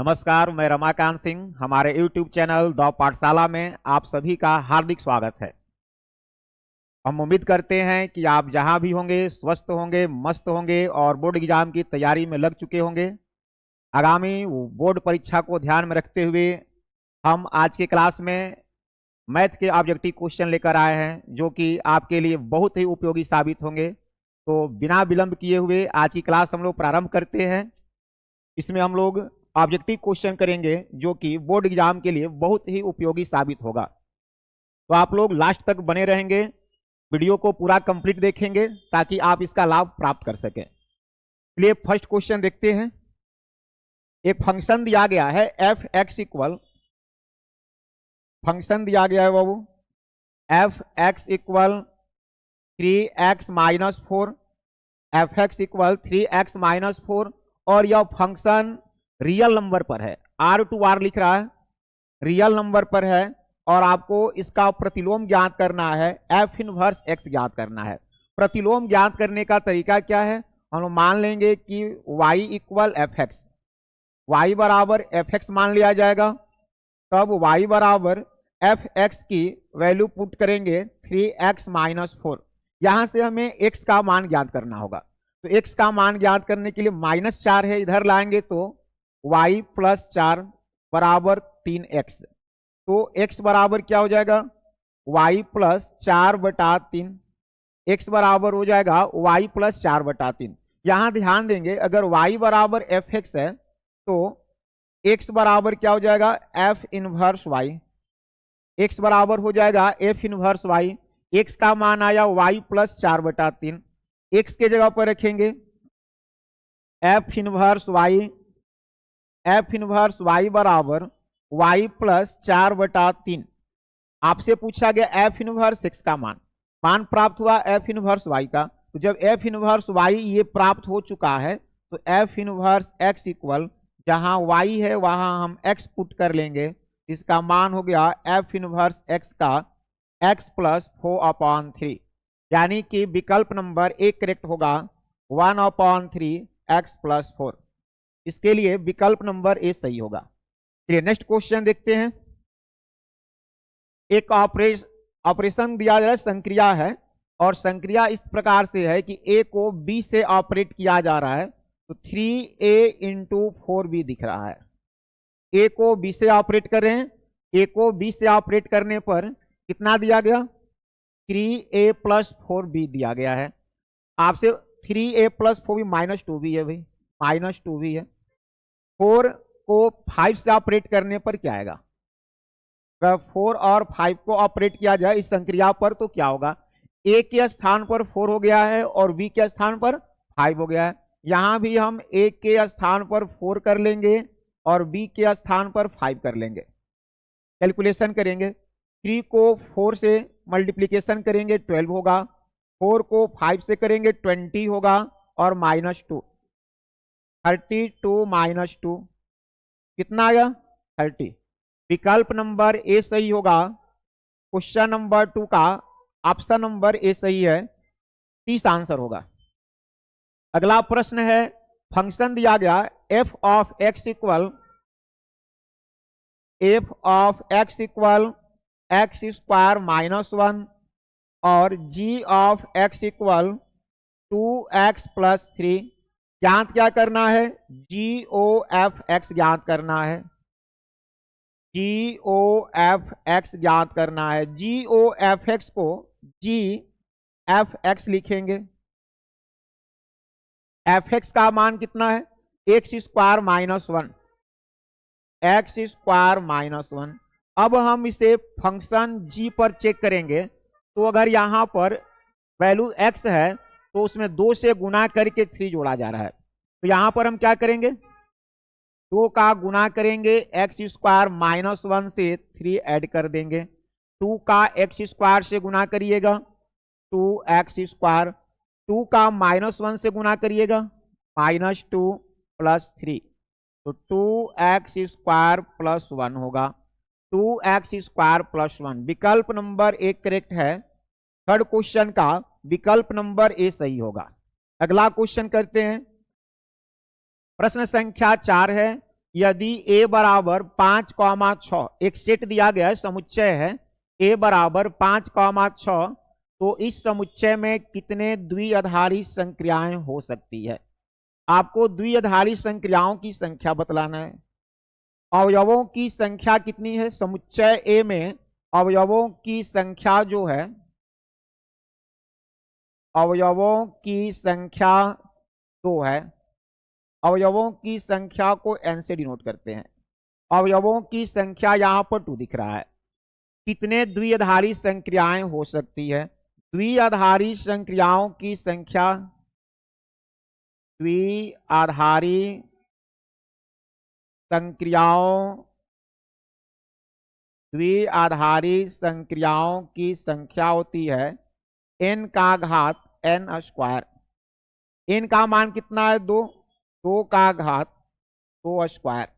नमस्कार, मैं रमाकांत सिंह। हमारे YouTube चैनल द पाठशाला में आप सभी का हार्दिक स्वागत है। हम उम्मीद करते हैं कि आप जहां भी होंगे स्वस्थ होंगे, मस्त होंगे और बोर्ड एग्जाम की तैयारी में लग चुके होंगे। आगामी बोर्ड परीक्षा को ध्यान में रखते हुए हम आज के क्लास में मैथ के ऑब्जेक्टिव क्वेश्चन लेकर आए हैं, जो कि आपके लिए बहुत ही उपयोगी साबित होंगे। तो बिना विलंब किए हुए आज की क्लास हम लोग प्रारंभ करते हैं। इसमें हम लोग ऑब्जेक्टिव क्वेश्चन करेंगे जो कि बोर्ड एग्जाम के लिए बहुत ही उपयोगी साबित होगा। तो आप लोग लास्ट तक बने रहेंगे, वीडियो को पूरा कंप्लीट देखेंगे ताकि आप इसका लाभ प्राप्त कर सकें। चलिए फर्स्ट क्वेश्चन देखते हैं। एक फंक्शन दिया गया है एफ एक्स इक्वल, फंक्शन दिया गया है बाबू F X equal 3x-4, F X equal 3x-4 और यह फंक्शन रियल नंबर पर है। आर टू आर लिख रहा है, रियल नंबर पर है और आपको इसका प्रतिलोम ज्ञात करना है, एफ इनवर्स एक्स ज्ञात करना है। प्रतिलोम ज्ञात करने का तरीका क्या है? हम मान लेंगे कि y equal F X, Y बराबर एफ एक्स मान लिया जाएगा। तब y बराबर एफ एक्स की वैल्यू पुट करेंगे 3x-4। यहां से हमें x का मान ज्ञात करना होगा। तो x का मान ज्ञात करने के लिए -4 है, इधर लाएंगे तो y + 4 बराबर 3x। तो x बराबर क्या हो जाएगा? y + 4/3। x बराबर हो जाएगा y + 4/3। यहां ध्यान देंगे, अगर y बराबर एफ एक्स है तो x बराबर क्या हो जाएगा? F inverse y। x बराबर हो जाएगा एफ इनवर्स y। x का मान आया y + 4/3। x के जगह पर रखेंगे F inverse y, F inverse y बराबर y + 4/3। आपसे पूछा गया एफ इनवर्स x का मान प्राप्त हुआ एफ इनवर्स y का। तो जब एफ इनवर्स y ये प्राप्त हो चुका है तो एफ इनवर्स x इक्वल, जहां y है वहां हम x पुट कर लेंगे। इसका मान हो गया एफ इनवर्स x का x + 4/3, यानी कि विकल्प नंबर एक करेक्ट होगा 1/3 x + 4। इसके लिए विकल्प नंबर ए सही होगा। चलिए नेक्स्ट क्वेश्चन देखते हैं। एक ऑपरेशन दिया जा रहा है, संक्रिया है और संक्रिया इस प्रकार से है कि a को b से ऑपरेट किया जा रहा है। तो 3a × 4b दिख रहा है। a को b से ऑपरेट कर रहे हैं, a को b से ऑपरेट करने पर कितना दिया गया? 3a + 4b दिया गया है। आपसे 3a + 4b -2b है भाई, -2b है। 4 को 5 से ऑपरेट करने पर क्या आएगा? अगर 4 और 5 को ऑपरेट किया जाए इस संक्रिया पर तो क्या होगा? a के स्थान पर 4 हो गया है और b के स्थान पर 5 हो गया है। यहां भी हम a के स्थान पर 4 कर लेंगे और b के स्थान पर 5 कर लेंगे। कैलकुलेशन करेंगे, 3 को 4 से मल्टीप्लीकेशन करेंगे 12 होगा, 4 को 5 से करेंगे 20 होगा और -2, 32 - 2 कितना आया? 30। विकल्प नंबर ए सही होगा। क्वेश्चन नंबर 2 का ऑप्शन नंबर ए सही है, 30 आंसर होगा। अगला प्रश्न है, फंक्शन दिया गया f of x equal x² -1 और g of x equal 2x + 3। ज्ञात क्या करना है? GOF ज्ञात करना है, GOF ज्ञात करना है। GOF को GFX लिखेंगे। fx का मान कितना है? x² -1, x² -1। अब हम इसे फंक्शन g पर चेक करेंगे तो अगर यहां पर वैल्यू x है तो उसमें 2 से गुना करके 3 जोड़ा जा रहा है। तो यहां पर हम क्या करेंगे? 2 का गुना करेंगे, x² -1 से 3 ऐड कर देंगे। 2 का x² से गुना करिएगा 2x², 2 का -1 से गुना करिएगा -2 + 3, तो 2x² + 1 होगा। 2x² + 1 विकल्प नंबर एक करेक्ट है। थर्ड क्वेश्चन का विकल्प नंबर ए सही होगा। अगला क्वेश्चन करते हैं। प्रश्न संख्या 4 है, यदि a बराबर 5,6 एक सेट दिया गया है, समुच्चय है, a बराबर 5,6, तो इस समुच्चय में कितने द्विआधारी संक्रियाएं हो सकती है। आपको द्विआधारी संक्रियाओं की संख्या बतलाना है। अवयवों की संख्या कितनी है समुच्चय A में? अवयवों की संख्या जो है, अवयवों की संख्या 2 है। अवयवों की संख्या को n से डिनोट करते हैं। अवयवों की संख्या यहां पर 2 दिख रहा है। कितने द्विआधारी संक्रियाएं हो सकती है? द्विआधारी संक्रियाओं की संख्या, द्विआधारी संक्रियाओं की संख्या होती है n का घात n स्क्वायर। n का मान कितना है? 2, 2 का घात 2 स्क्वायर,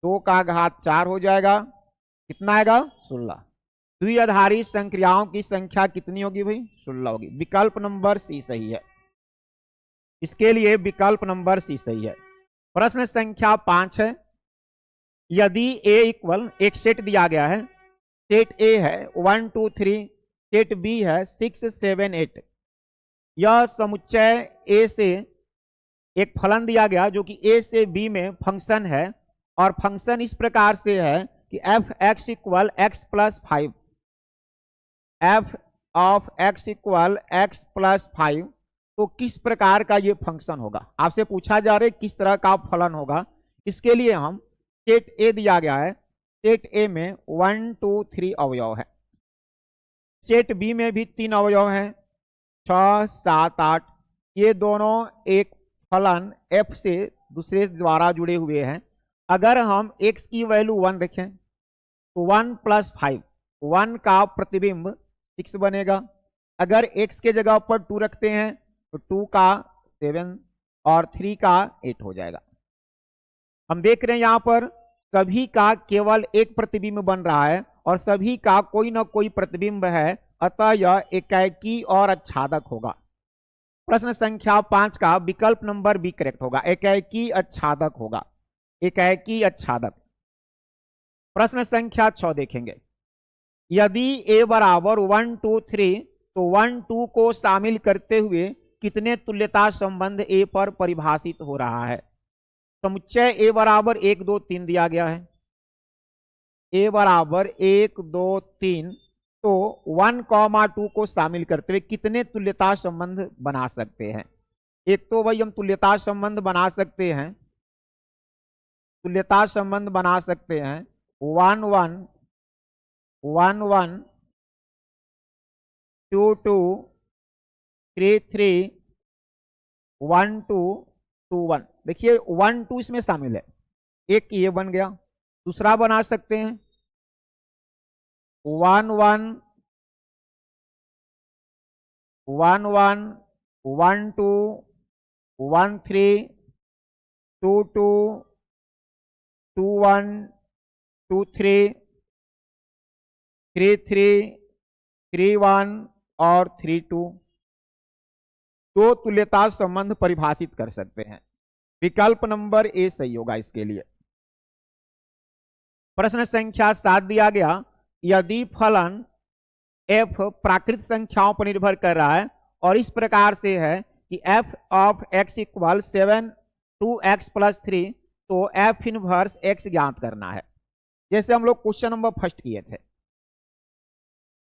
2 का घात 4 हो जाएगा। कितना आएगा? 16। द्विआधारी संक्रियाओं की संख्या कितनी होगी भाई? 16 होगी। विकल्प नंबर सी सही है। इसके लिए विकल्प नंबर सी सही है। प्रश्न संख्या 5 है। यदि A इक्वल, एक सेट दिया गया है, सेट A है 1 2 3, सेट B है 6 7 8। यह समुच्चय A से एक फलन दिया गया जो कि A से B में फंक्शन है, और फंक्शन इस प्रकार से है कि f x equal x plus 5, f of x equal x plus 5। तो किस प्रकार का ये फंक्शन होगा? आपसे पूछा जा रहा है किस तरह का फलन होगा। इसके लिए हम, सेट A दिया गया है, सेट A में 1 2 3 अवयव है, सेट B में भी 3 अवयव हैं, 6 7 8। ये दोनों एक फलन f से दूसरे द्वारा जुड़े हुए हैं। अगर हम x की वैल्यू 1 रखें तो 1 प्लस 5, 1 का प्रतिबिंब 6 बनेगा। अगर x के जगह पर 2 रखते हैं तो 2 का 7 और 3 का 8 हो जाएगा। हम देख रहे हैं यहां पर सभी का केवल एक प्रतिबिंब बन रहा है और सभी का कोई ना कोई प्रतिबिंब है, अतः यह एकाकी और आच्छादक होगा। प्रश्न संख्या 5 का विकल्प नंबर बी करेक्ट होगा, एकाकी आच्छादक होगा, एकाकी आच्छादक। प्रश्न संख्या 6 देखेंगे। यदि a बराबर 1 2 3, तो 1 2 को शामिल करते हुए कितने तुल्यता संबंध A पर परिभाषित हो रहा है? समुच्चय A बराबर 1 2 3 दिया गया है, A बराबर 1 2 3, तो 1 2 को शामिल करते हुए कितने तुल्यता संबंध बना सकते हैं? एक तो भाई हम तुल्यता संबंध बना सकते हैं, तुल्यता संबंध बना सकते हैं 1 1 1 1, 2 2, 3 3, 1 2, 2 1। देखिए 1 2 इसमें शामिल है, एक ये बन गया। दूसरा बना सकते हैं 1 1 1 1 1 2 1 3 2 2 2 1 2 3 3 3 3 1 और 3 2। दो तुल्यता संबंध परिभाषित कर सकते हैं। विकल्प नंबर ए सही होगा इसके लिए। प्रश्न संख्या 7 दिया गया। यदि फलन f प्राकृत संख्याओं पर निर्भर कर रहा है और इस प्रकार से है कि f of x equal 7 2x plus 3, तो f इनवर्स x ज्ञात करना है। जैसे हम लोग क्वेश्चन नंबर फर्स्ट किए थे,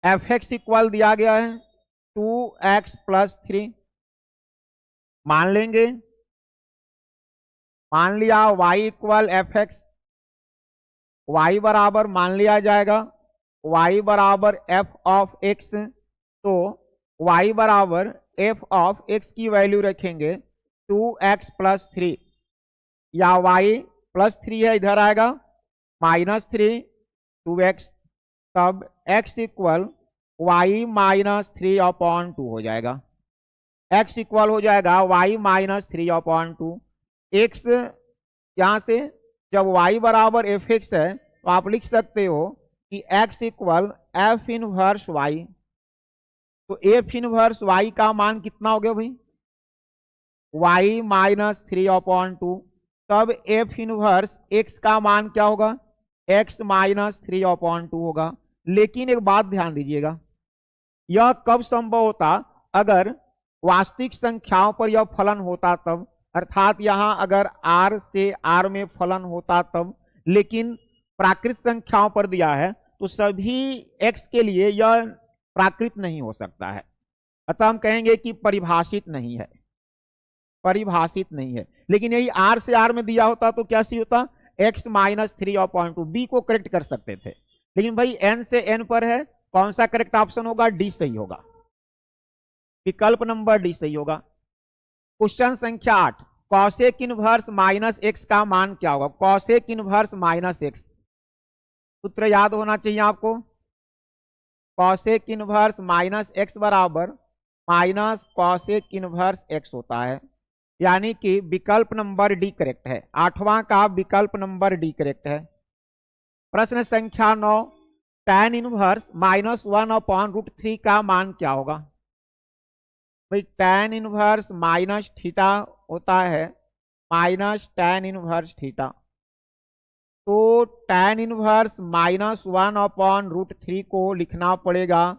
fx इक्वल दिया गया है 2x प्लस 3, मान लेंगे, मान लिया y इक्वल fx, y बराबर मान लिया जाएगा y बराबर f ऑफ x, तो y बराबर f ऑफ x की वैल्यू रखेंगे 2x प्लस 3, या y प्लस 3 है, इधर आएगा -3 2x, तब x इक्वल y माइनस 3/2 हो जाएगा। x इक्वल हो जाएगा y माइनस 3/2। x यहां से जब y बराबर fx है तो आप लिख सकते हो कि x equal f inverse y। तो f इनवर्स y का मान कितना हो गया भाई? y minus 3/2। तब एफ इनवर्स एक्स का मान क्या होगा, एक्स माइनस 3/2 होगा। लेकिन एक बात ध्यान दीजिएगा, यह कब संभव होता, अगर वास्तविक संख्याओं पर यह फलन होता तब, अर्थात यहां अगर r से r में फलन होता तब। लेकिन प्राकृत संख्याओं पर दिया है तो सभी x के लिए यह प्राकृत नहीं हो सकता है, अतः हम कहेंगे कि परिभाषित नहीं है, परिभाषित नहीं है। लेकिन यही r से r में दिया होता तो क्या सी होता, x माइनस 3/2। बी को करेक्ट कर सकते थे, लेकिन भाई n से n पर है, कौन सा करेक्ट ऑप्शन होगा, डी सही होगा, विकल्प नंबर डी सही होगा। क्वेश्चन संख्या 8, कॉसेक इनवर्स माइनस एक्स का मान क्या होगा, कॉसेक इनवर्स माइनस एक्स, सूत्र याद होना चाहिए आपको। कॉसेक इनवर्स माइनस एक्स बराबर माइनस कॉसेक इनवर्स एक्स होता है, यानी कि विकल्प नंबर डी करेक्ट है, 8वां का विकल्प नंबर डी करेक्ट है। प्रश्न संख्या 9, tan इनवर्स माइनस 1/√3 का मान क्या होगा, भाई tan इनवर्स माइनस थीटा होता है, माइनस tan इनवर्स थीटा। तो tan इनवर्स माइनस 1/√3 को लिखना पड़ेगा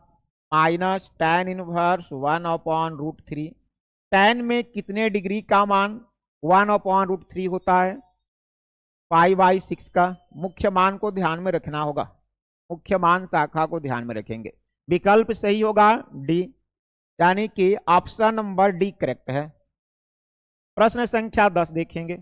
माइनस tan इनवर्स 1/√3। tan में कितने डिग्री का मान 1/√3 होता है, 5/6 का। मुख्य मान को ध्यान में रखना होगा, मुख्य मान शाखा को ध्यान में रखेंगे। विकल्प सही होगा डी, यानी कि ऑप्शन नंबर डी करेक्ट है। प्रश्न संख्या 10 देखेंगे,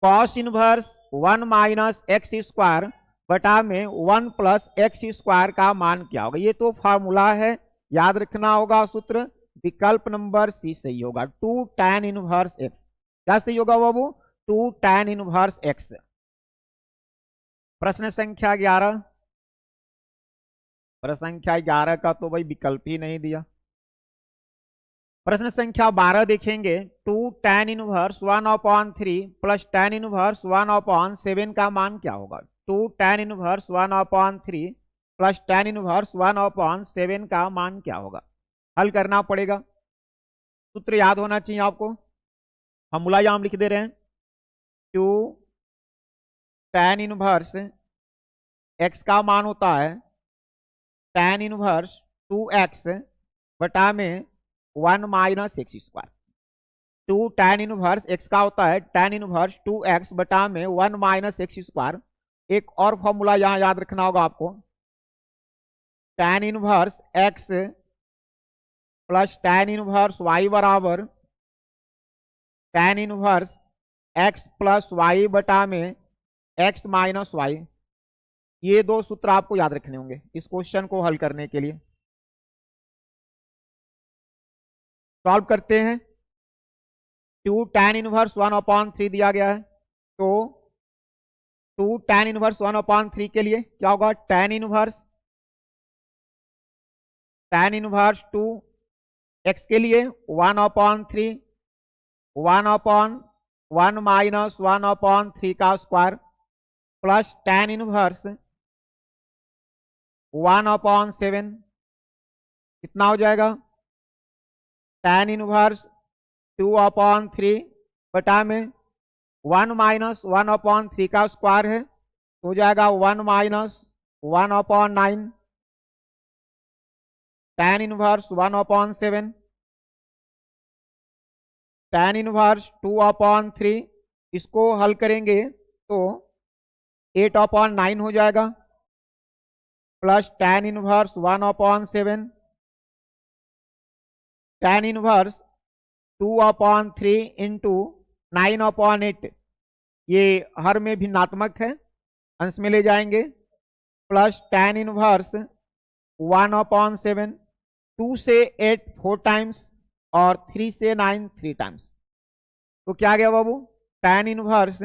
cos inverse 1 minus x square बटा में 1 प्लस एक्स स्क्वायर का मान क्या होगा। ये तो फॉर्मूला है, याद रखना होगा सूत्र। विकल्प नंबर सी सही होगा, 2 tan इनवर्स एक्स। क्या सही होगा बाबू, 2 tan इनवर्स एक्स। प्रश्न संख्या 11, प्रश्न संख्या 11 का तो भाई विकल्प ही नहीं दिया। प्रश्न संख्या 12 देखेंगे, 2 tan inverse 1/3 plus tan inverse 1/7 का मान क्या होगा। 2 tan inverse 1/3 plus tan inverse 1/7 का मान क्या होगा, हल करना पड़ेगा। सूत्र याद होना चाहिए आपको, फॉर्मूला यहां हम लिख दे रहे हैं, 2 tan इनवर्स x का मान होता है tan इनवर्स 2x बटा में 1 minus x square. 2 tan inverse x का होता है tan इनवर्स 2x बटा में 1 माइनस एक्स स्क्वायर। एक और फॉर्मूला यहां याद रखना होगा आपको, tan inverse x plus tan inverse y बराबर tan inverse x plus y बटा में x माइनस वाई। ये दो सूत्र आपको याद रखने होंगे इस क्वेश्चन को हल करने के लिए। सॉल्व करते हैं, 2 tan इनवर्स 1/3 दिया गया है, तो 2 tan इनवर्स 1/3 के लिए क्या होगा, tan इनवर्स 2 x के लिए 1/3 1/1 माइनस 1/3 का स्क्वायर प्लस tan इनवर्स 1/7 कितना हो जाएगा, tan इनवर्स 2/3 बटा में 1 माइनस 1/3 का स्क्वायर है, तो हो जाएगा 1 minus 1/9 tan inverse 1/7 tan inverse 2/3। इसको हल करेंगे तो 8/9 हो जाएगा plus tan inverse 1/7 tan inverse 2/3 into 9/8, ये हर में भिन्नात्मक है, अंश में ले जाएंगे, प्लस tan इनवर्स 1/7, 2 से 8 4 टाइम्स और 3 से 9 3 टाइम्स। तो क्या गया बाबू, tan इनवर्स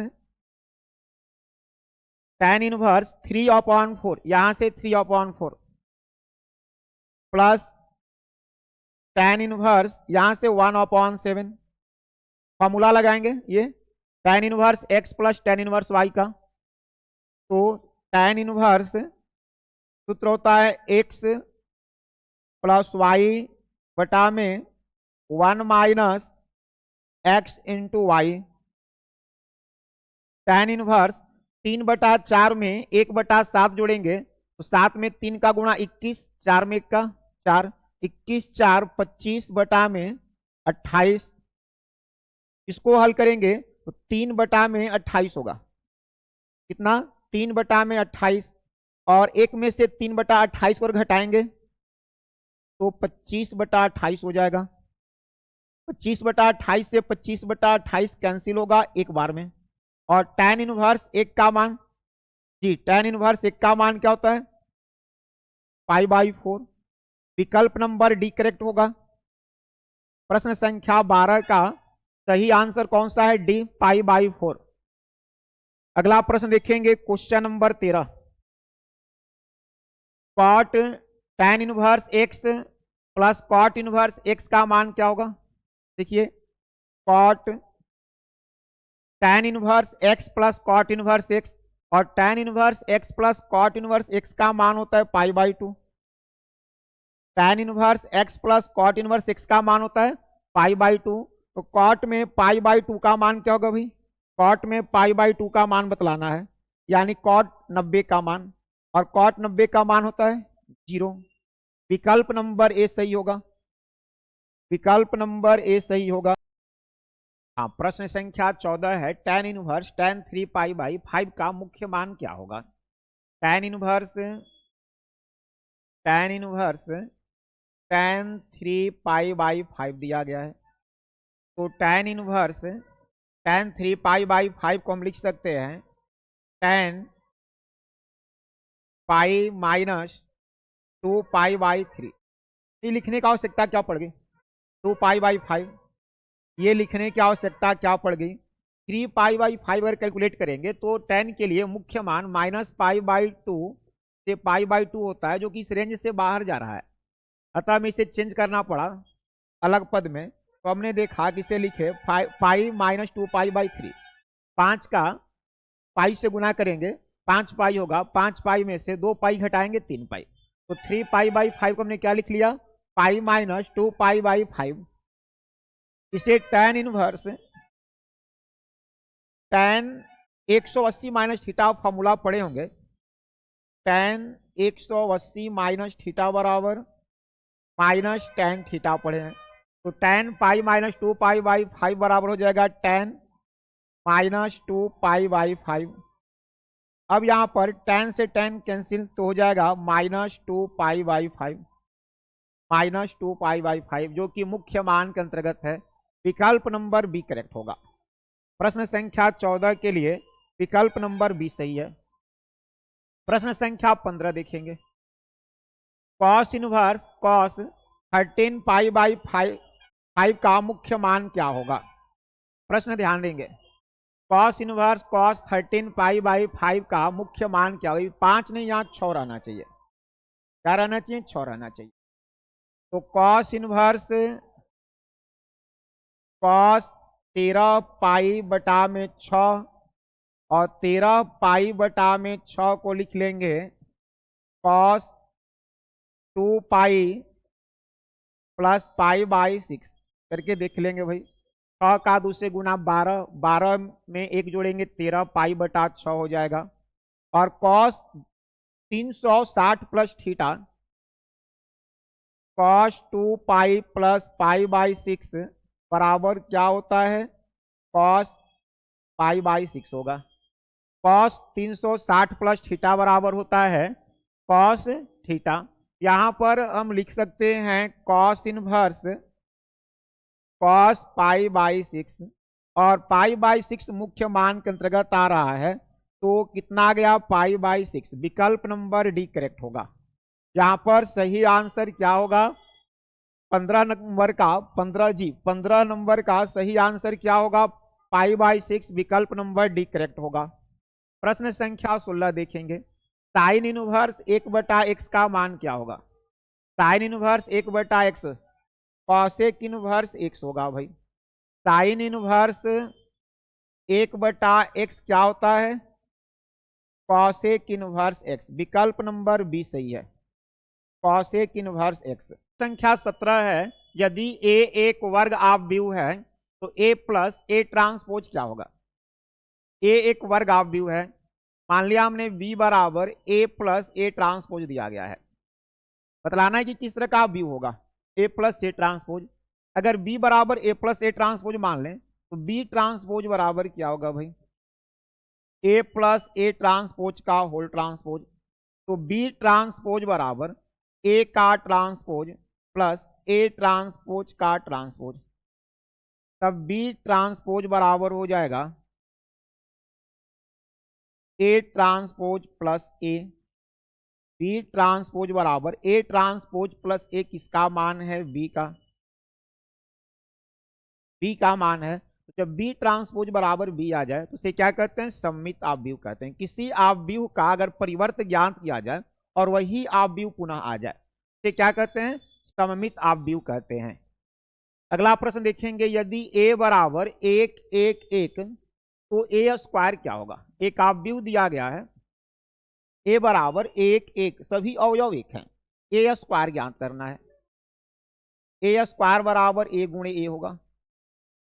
3/4, यहां से 3/4 प्लस tan इनवर्स यहां से 1/7। फॉर्मूला लगाएंगे ये tan inverse x plus tan inverse y का, तो tan इनवर्स सूत्र होता है x प्लस y बटा में 1 minus x into Y. tan inverse 3/4 में 1/7 जोड़ेंगे तो 7 में 3 का गुणा 21, 4 में 1 का 4, 21 4 25 बटा में 28। इसको हल करेंगे तो 3 में 28 होगा। कितना? 3 में 28, और 1 में से 3/28 को घटाएंगे तो 25/28 हो जाएगा। 25/28 से 25/28 कैंसिल होगा एक बार में। और tan इनवर्स 1 का मान, जी tan इनवर्स 1 का मान क्या होता है? π/4। विकल्प नंबर डी करेक्ट होगा। प्रश्न संख्या 12 का सही आंसर कौन सा है? डी, π/4। अगला प्रश्न देखेंगे, question number 13। Cot tan inverse x plus cot inverse x का मान क्या होगा? देखिए, cot tan inverse x plus cot inverse x, और tan inverse x plus cot inverse x का मान होता है π/2। tan inverse x plus cot inverse x का मान होता है π/2। तो कॉट में π/2 का मान क्या होगा भाई? कॉट में π/2 का मान बतलाना है, यानी कॉट 90 का मान, और कॉट 90 का मान होता है 0। विकल्प नंबर ए सही होगा। विकल्प नंबर ए सही होगा। हाँ, प्रश्न संख्या 14 है, tan इनवर्स tan 3π/5 का मुख्य मान क्या होगा? tan इनवर्स tan 3π/5 दिया गया है, तो tan इनवर्स tan 3π/5 को हम लिख सकते हैं tan पाई माइनस 2π/3। ये लिखने की आवश्यकता क्या पड़ गई? 2π/5 ये लिखने की आवश्यकता क्या पड़ गई? 3π/5 अगर कैलकुलेट करेंगे तो tan के लिए मुख्य मान -π/2 से π/2 होता है, जो कि इस रेंज से बाहर जा रहा है। अतः हमें इसे चेंज करना पड़ा अलग पद में, तो हमने देखा कि इसे लिखे पाई माइनस 2π/3। 5 का पाई से गुना करेंगे 5 पाई होगा, 5 पाई में से 2 पाई घटाएंगे 3 पाई, तो 3π/5 को हमने क्या लिख लिया? Pi minus 2π/5। इसे tan inverse tan 180 minus theta formula पढ़े होंगे, tan 180 माइनस थीटा बराबर माइनस tan थीटा पढ़े हैं, तो tan पाई माइनस 2π/5 बराबर हो जाएगा tan माइनस 2π/5। अब यहां पर tan से tan कैंसिल, तो हो जाएगा -2π/5, -2π/5, जो कि मुख्य मान के अंतर्गत है। विकल्प नंबर बी करेक्ट होगा। प्रश्न संख्या 14 के लिए विकल्प नंबर बी सही है। प्रश्न संख्या 15 देखेंगे, cos इनवर्स cos 13π/5 का मुख्य मान क्या होगा? प्रश्न ध्यान देंगे, cos इनवर्स cos 13π/5 का मुख्य मान क्या होगा? 5 नहीं, यहाँ 6 रहना चाहिए। क्या रहना चाहिए? 6 रहना चाहिए। तो cos इनवर्स cos 13π/6 और 13π/6 को लिख लेंगे cos 2π प्लस π/6 करके देख लेंगे भाई। 6 का 2 से गुना 12, 12 में 1 जोड़ेंगे 13 π/6 हो जाएगा। और cos 360 plus theta cos 2π plus π/6 बराबर क्या होता है? cos π/6 होगा। cos 360 प्लस थीटा बराबर होता है cos थीटा। यहां पर हम लिख सकते हैं cos इनवर्स cos π/6, और π/6 मुख्य मान के अंतर्गत आ रहा है, तो कितना आ गया? π/6। विकल्प नंबर डी करेक्ट होगा। यहां पर सही आंसर क्या होगा? 15 नंबर का 15 नंबर का सही आंसर क्या होगा? π/6। विकल्प नंबर डी करेक्ट होगा। प्रश्न संख्या 16 देखेंगे, साइन इनवर्स 1/x का मान क्या होगा? Sine inverse 1/x cosec inverse x होगा भाई। साइन इनवर्स 1/x क्या होता है? Cosec inverse x। विकल्प नंबर बी सही है, कॉसेक इनवर्स x। संख्या 17 है, यदि a एक वर्ग ऑफ व्यू है तो a प्लस a ट्रांसपोज क्या होगा? ए एक वर्ग आव्यूह है, मान लिया हमने बी बराबर ए प्लस ए ट्रांसपोज दिया गया है, बतलाना है कि किस तरह का आव्यूह होगा, ए प्लस ए ट्रांसपोज। अगर बी बराबर ए प्लस ए ट्रांसपोज मान लें तो बी ट्रांसपोज बराबर क्या होगा भाई, ए प्लस ए ट्रांसपोज का होल ट्रांसपोज। तो बी ट्रांसपोज बराबर ए का ट्रांसपोज प्लस ए ट्रांसपोज का ट्रांसपोज, तब बी ट्रांसपोज बराबर हो जाएगा A transpose plus A. B transpose बराबर ए ट्रांसपोज प्लस ए किसका मान है, बी का, बी का मान है। तो जब बी ट्रांसपोज बराबर बी आ जाए तो इसे क्या कहते हैं, सममित आव्यूह कहते हैं। किसी आव्यूह का अगर परिवर्त ज्ञात किया जाए और वही आव्यूह पुनः आ जाए इसे क्या कहते हैं, सममित आव्यूह कहते हैं। अगला प्रश्न देखेंगे, यदि a बराबर 1 1 1 तो a स्क्वायर क्या होगा। एक आव्यूह दिया गया है a बराबर 1 1, सभी अवयव 1 हैं, a स्क्वायर ज्ञात करना है। a स्क्वायर बराबर a गुणे a होगा।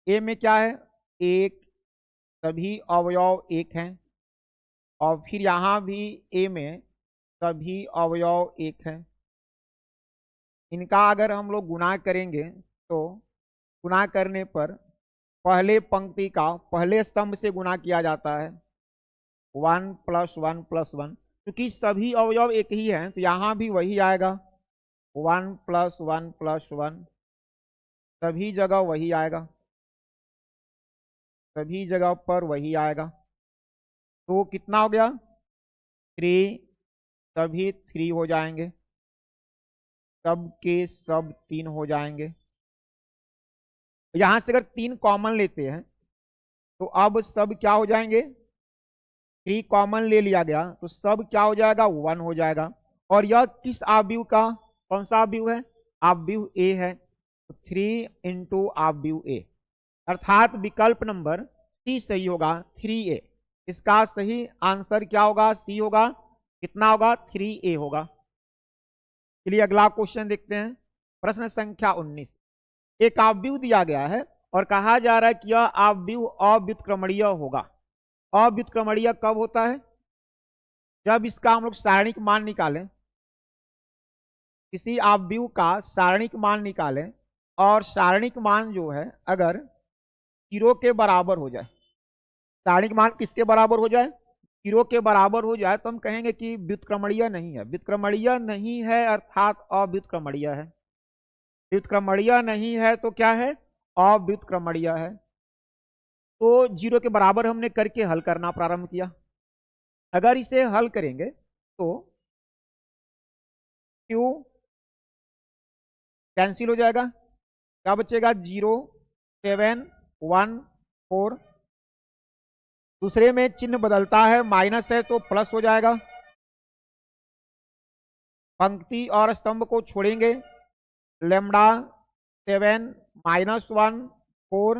a में क्या है, 1, सभी अवयव 1 हैं, और फिर यहां भी a में सभी अवयव 1 हैं। इनका अगर हम लोग गुणा करेंगे तो गुणा करने पर पहले पंक्ति का पहले स्तंभ से गुणा किया जाता है, 1 + 1 + 1। क्योंकि सभी अवयव एक ही हैं तो यहाँ भी वही आएगा, 1 + 1 + 1, सभी जगह वही आएगा, सभी जगह पर वही आएगा। तो कितना हो गया, 3, सभी 3 हो जाएंगे, सब के सब 3 हो जाएंगे। यहां से अगर 3 कॉमन लेते हैं तो अब सब क्या हो जाएंगे, 3 कॉमन ले लिया गया तो सब क्या हो जाएगा, 1 हो जाएगा। और यह किस आव्यूह का, कौन सा आव्यूह है, आव्यूह ए है, तो 3 × आव्यूह ए, अर्थात विकल्प नंबर सी सही होगा, 3a। इसका सही आंसर क्या होगा, सी होगा। कितना होगा, 3a होगा। चलिए अगला क्वेश्चन देखते हैं, प्रश्न संख्या 19। एक आव्यूह दिया गया है और कहा जा रहा है कि यह आव्यूह अव्युत्क्रमणीय होगा। अव्युत्क्रमणीय कब होता है, जब इसका हम लोग सारणिक मान निकालें, किसी आव्यूह का सारणिक मान निकालें और सारणिक मान जो है अगर 0 के बराबर हो जाए, सारणिक मान किसके बराबर हो जाए, 0 के बराबर हो जाए, तो हम कहेंगे कि व्युत्क्रमणीय नहीं है। व्युत्क्रमणीय नहीं है अर्थात अव्युत्क्रमणीय है। व्युत्क्रमणीय नहीं है तो क्या है, अव्युत्क्रमणीय है। तो 0 के बराबर हमने करके हल करना प्रारंभ किया। अगर इसे हल करेंगे तो Q कैंसिल हो जाएगा, क्या बचेगा, 0 7 1 4। दूसरे में चिन्ह बदलता है, माइनस है तो प्लस हो जाएगा। पंक्ति और स्तंभ को छोड़ेंगे, लेमडा 7 -1 4,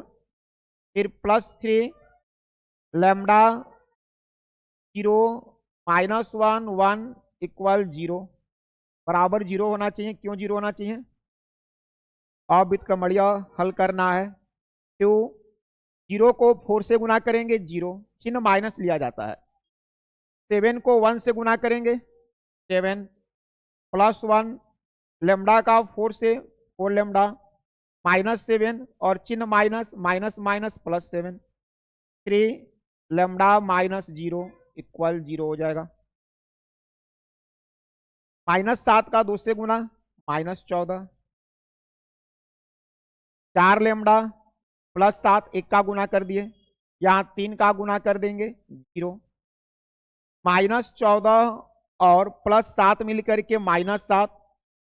फिर +3 लेमडा 0 -1 1 = 0, बराबर 0 होना चाहिए। क्यों 0 होना चाहिए, अव्युत्क्रमणीय हल करना है। क्यों, 0 को 4 से गुणा करेंगे 0, चिन्ह माइनस लिया जाता है। 7 को 1 से गुणा करेंगे 7, +1 लेमडा का 4 से 4 लेमडा, -7 और चिन्ह माइनस, माइनस +7, 3 लेमडा -0 = 0 हो जाएगा। -7 का 2 से गुणा -14, 4 लेमडा +7 1 का गुणा कर दिए, यहाँ 3 का गुणा कर देंगे 0, -14 और +7 मिलकर के -7,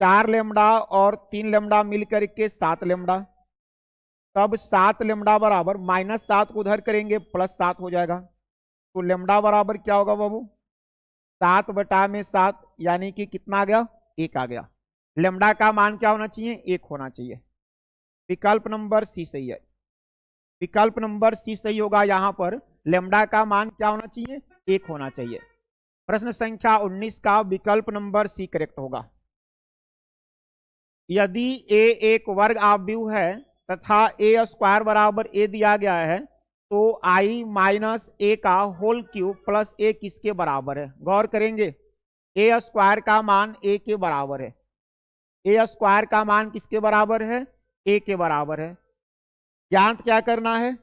4 लेमडा और 3 लेमडा मिलकर के 7 लेमडा, तब 7 लेमडा बराबर -7 को उधर करेंगे +7 हो जाएगा। तो लेमडा बराबर क्या होगा बाबू, 7/7, यानी कि कितना आ गया, 1 आ गया। लेमडा का मान क्या होना चाहिए, 1 होना चाहिए। विकल्प नंबर सी सही है, विकल्प नंबर सी सही होगा। यहां पर लेमडा का मान क्या होना चाहिए, 1 होना चाहिए। प्रश्न संख्या 19 का विकल्प नंबर सी करेक्ट होगा। यदि a एक वर्ग आव्यूह है तथा a² बराबर a दिया गया है तो i माइनस ए का होल क्यूब प्लस ए किसके बराबर है? गौर करेंगे, ए स्क्वायर का मान ए के बराबर है। ए स्क्वायर का मान किसके बराबर है? ए के बराबर है। ज्ञात क्या करना है?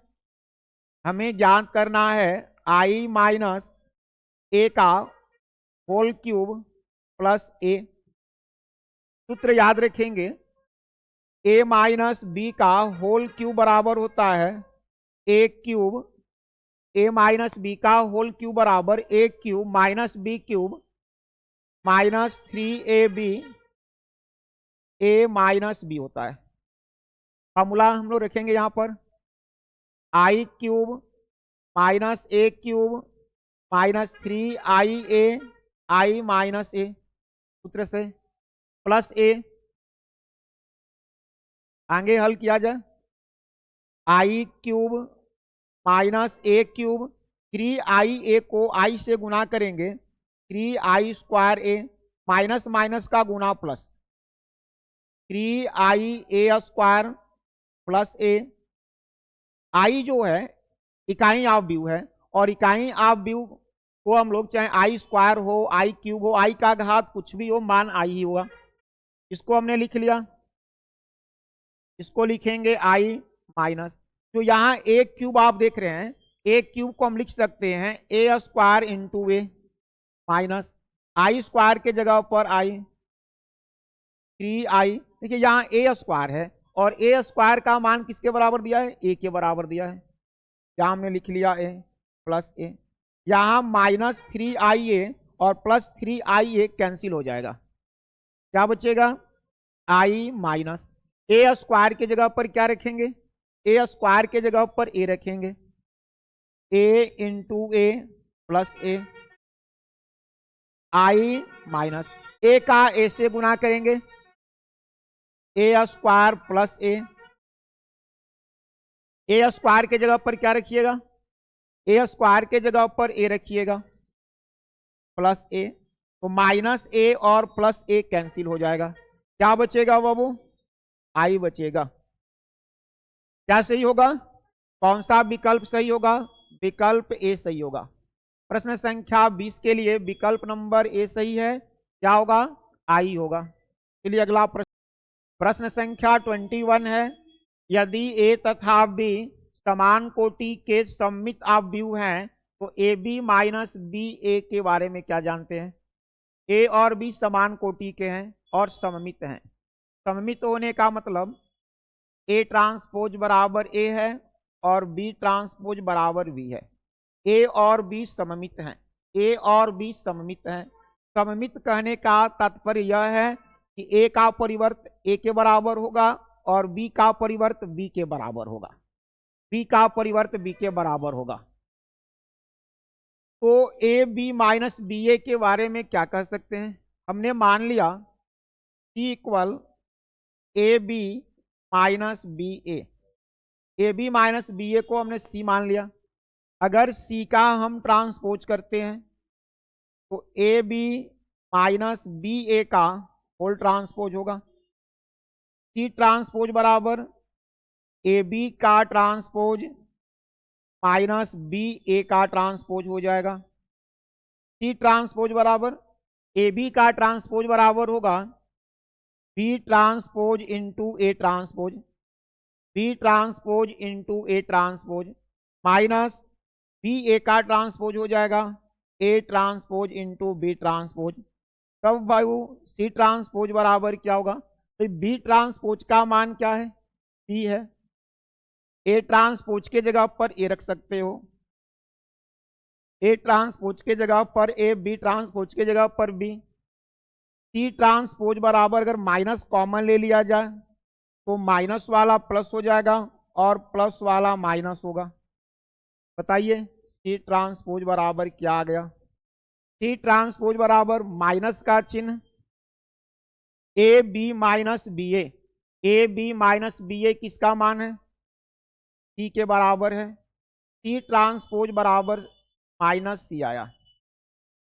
हमें ज्ञात करना है i माइनस ए का होल क्यूब प्लस ए। सूत्र याद रखेंगे, ए माइनस बी का होल क्यूब बराबर होता है A cube, A minus B का होल क्यूब बराबर A cube minus B cube minus 3ab A minus B होता है। फॉर्मूला हम लोग रखेंगे यहां पर, I cube minus A cube minus 3ia I minus A, सूत्र से प्लस ए, आगे हल किया जाए, I cube minus A cube 3ia को i से गुना करेंगे 3i स्क्वायर ए माइनस माइनस का गुना plus 3ia square plus A. i जो है इकाई ऑफ व्यू है, और इकाई ऑफ व्यू को हम लोग चाहे आई स्क्वायर हो, आई क्यूब हो, आई का घात कुछ भी हो, मान आई ही होगा। इसको हमने लिख लिया, इसको लिखेंगे आई माइनस, जो यहाँ ए क्यूब आप देख रहे हैं, ए क्यूब को हम लिख सकते हैं ए स्क्वायर इंटू ए माइनस आई स्क्वायर के जगह पर आई 3i। देखिए यहाँ ए स्क्वायर है और ए स्क्वायर का मान किसके बराबर दिया है? ए के बराबर दिया है। यहाँ हमने लिख लिया ए प्लस ए, यहाँ माइनस 3ia और प्लस 3ia कैंसिल हो जाएगा, क्या बचेगा? i माइनस ए स्क्वायर के जगह पर क्या रखेंगे? ए स्क्वायर के जगह पर ए रखेंगे, A into A plus A, i minus A का ए से गुना करेंगे, A square plus A square के जगह पर क्या रखिएगा? ए स्क्वायर के जगह पर ए रखिएगा प्लस ए, तो माइनस ए और प्लस ए कैंसिल हो जाएगा, क्या बचेगा बाबू? आई बचेगा। क्या सही होगा? कौन सा विकल्प सही होगा? विकल्प ए सही होगा। प्रश्न संख्या 20 के लिए विकल्प नंबर ए सही है, क्या होगा? आई होगा। चलिए अगला प्रश्न संख्या 21 है, यदि ए तथा बी समान कोटि के सममित ऑब्व्यू हैं तो ए बी माइनस बी ए के बारे में क्या जानते हैं? ए और बी समान कोटि के हैं और सममित हैं। सममित होने का मतलब ए ट्रांसपोज बराबर ए है और बी ट्रांसपोज बराबर बी है। ए और बी सममित हैं, ए और बी सममित हैं। सममित कहने का तात्पर्य यह है कि ए का परिवर्त ए के बराबर होगा और बी का परिवर्त बी के बराबर होगा, बी का परिवर्त बी के बराबर होगा। तो ए बी माइनस बी ए के बारे में क्या कह सकते हैं? हमने मान लिया C equal A B minus B A B minus B A को हमने सी मान लिया। अगर सी का हम ट्रांसपोज करते हैं तो ए बी माइनस बी ए का होल ट्रांसपोज होगा, सी ट्रांसपोज बराबर ए बी का ट्रांसपोज माइनस बी ए का ट्रांसपोज हो जाएगा। सी ट्रांसपोज बराबर ए बी का ट्रांसपोज बराबर होगा B transpose into A transpose, B transpose into A transpose minus B A का ट्रांसपोज हो जाएगा A transpose into B transpose. तब बाबू सी ट्रांसपोज बराबर क्या होगा? तो बी ट्रांसपोज का मान क्या है? बी है। ए ट्रांसपोज के जगह पर ए रख सकते हो, ए ट्रांसपोज के जगह पर ए, बी ट्रांसपोज के जगह पर बी। सी ट्रांसपोज बराबर अगर माइनस कॉमन ले लिया जाए तो माइनस वाला प्लस हो जाएगा और प्लस वाला माइनस होगा। बताइए सी ट्रांसपोज बराबर क्या आ गया? सी ट्रांसपोज बराबर माइनस का चिन्ह A B minus B A B minus B A किसका मान है? सी के बराबर है। सी ट्रांसपोज बराबर माइनस सी आया।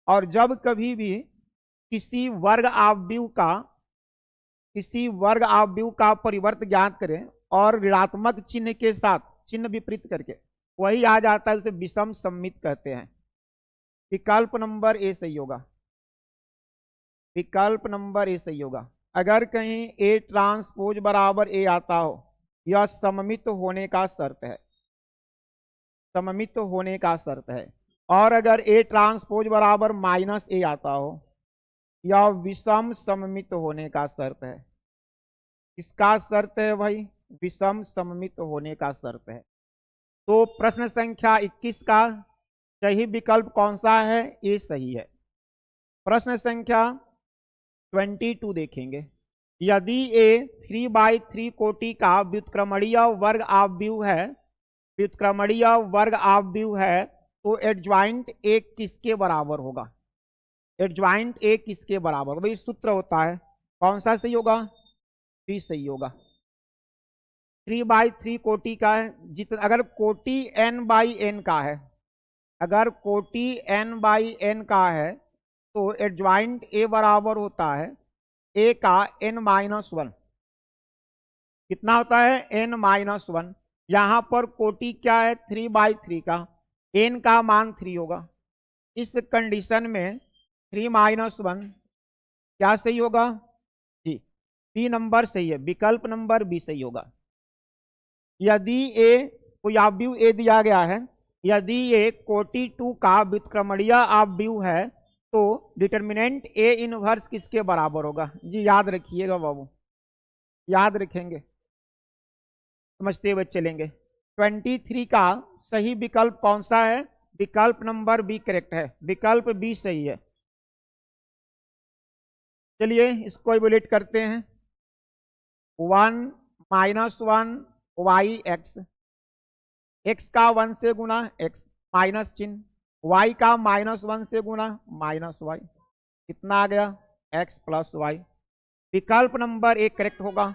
और जब कभी भी किसी वर्ग ऑब्व्यू का परिवर्त ज्ञात करें और ऋणात्मक चिन्ह के साथ, चिन्ह विपरीत करके वही आ जाता है, उसे विषम सममित कहते हैं। विकल्प नंबर ए सही होगा, विकल्प नंबर ए सही होगा। अगर कहीं ए ट्रांसपोज बराबर ए आता हो, यह सममित होने का शर्त है, सममित होने का शर्त है। और अगर ए ट्रांसपोज बराबर माइनस ए आता हो, यह विषम सममित होने का शर्त है। किसका शर्त है भाई? विषम सममित होने का शर्त है। तो प्रश्न संख्या 21 का सही विकल्प कौन सा है? ये सही है। प्रश्न संख्या 22 देखेंगे। यदि ए 3/3 कोटि का व्युत्क्रमणीय वर्ग आव्यूह है, व्युत्क्रमणीय वर्ग आव्यूह है, तो एडज्वाइंट ए किसके बराबर होगा? एडज्वाइंट ए किसके बराबर होगा? भाई सूत्र होता है, कौन सा सही होगा? बी सही होगा। 3/3 कोटि का है, जितना अगर कोटि n/n का है, अगर कोटि n/n का है तो एडज्वाइंट ए बराबर होता है ए का n-1। कितना होता है? n-1। यहां पर कोटि क्या है? 3/3 का, n का मान 3 होगा। इस कंडीशन में 3-1 क्या सही होगा? जी, बी नंबर सही है, विकल्प नंबर बी सही होगा। यदि ए कोई आव्यूह ए दिया गया है, यदि ये कोटि 2 का व्युत्क्रमणीय आव्यूह है, तो डिटर्मिनेंट ए इनवर्स किसके बराबर होगा? जी याद रखिएगा बाबू, याद रखेंगे, समझते हुए चलेंगे। 23 का सही विकल्प कौन सा है? विकल्प नंबर बी करेक्ट है, विकल्प बी सही है। चलिए इसको इवैल्यूएट करते हैं। 1-1 y x, x का 1 से गुना x, माइनस चिन्ह, y का -1 से गुना -y, कितना आ गया? x + y। विकल्प नंबर ए करेक्ट होगा।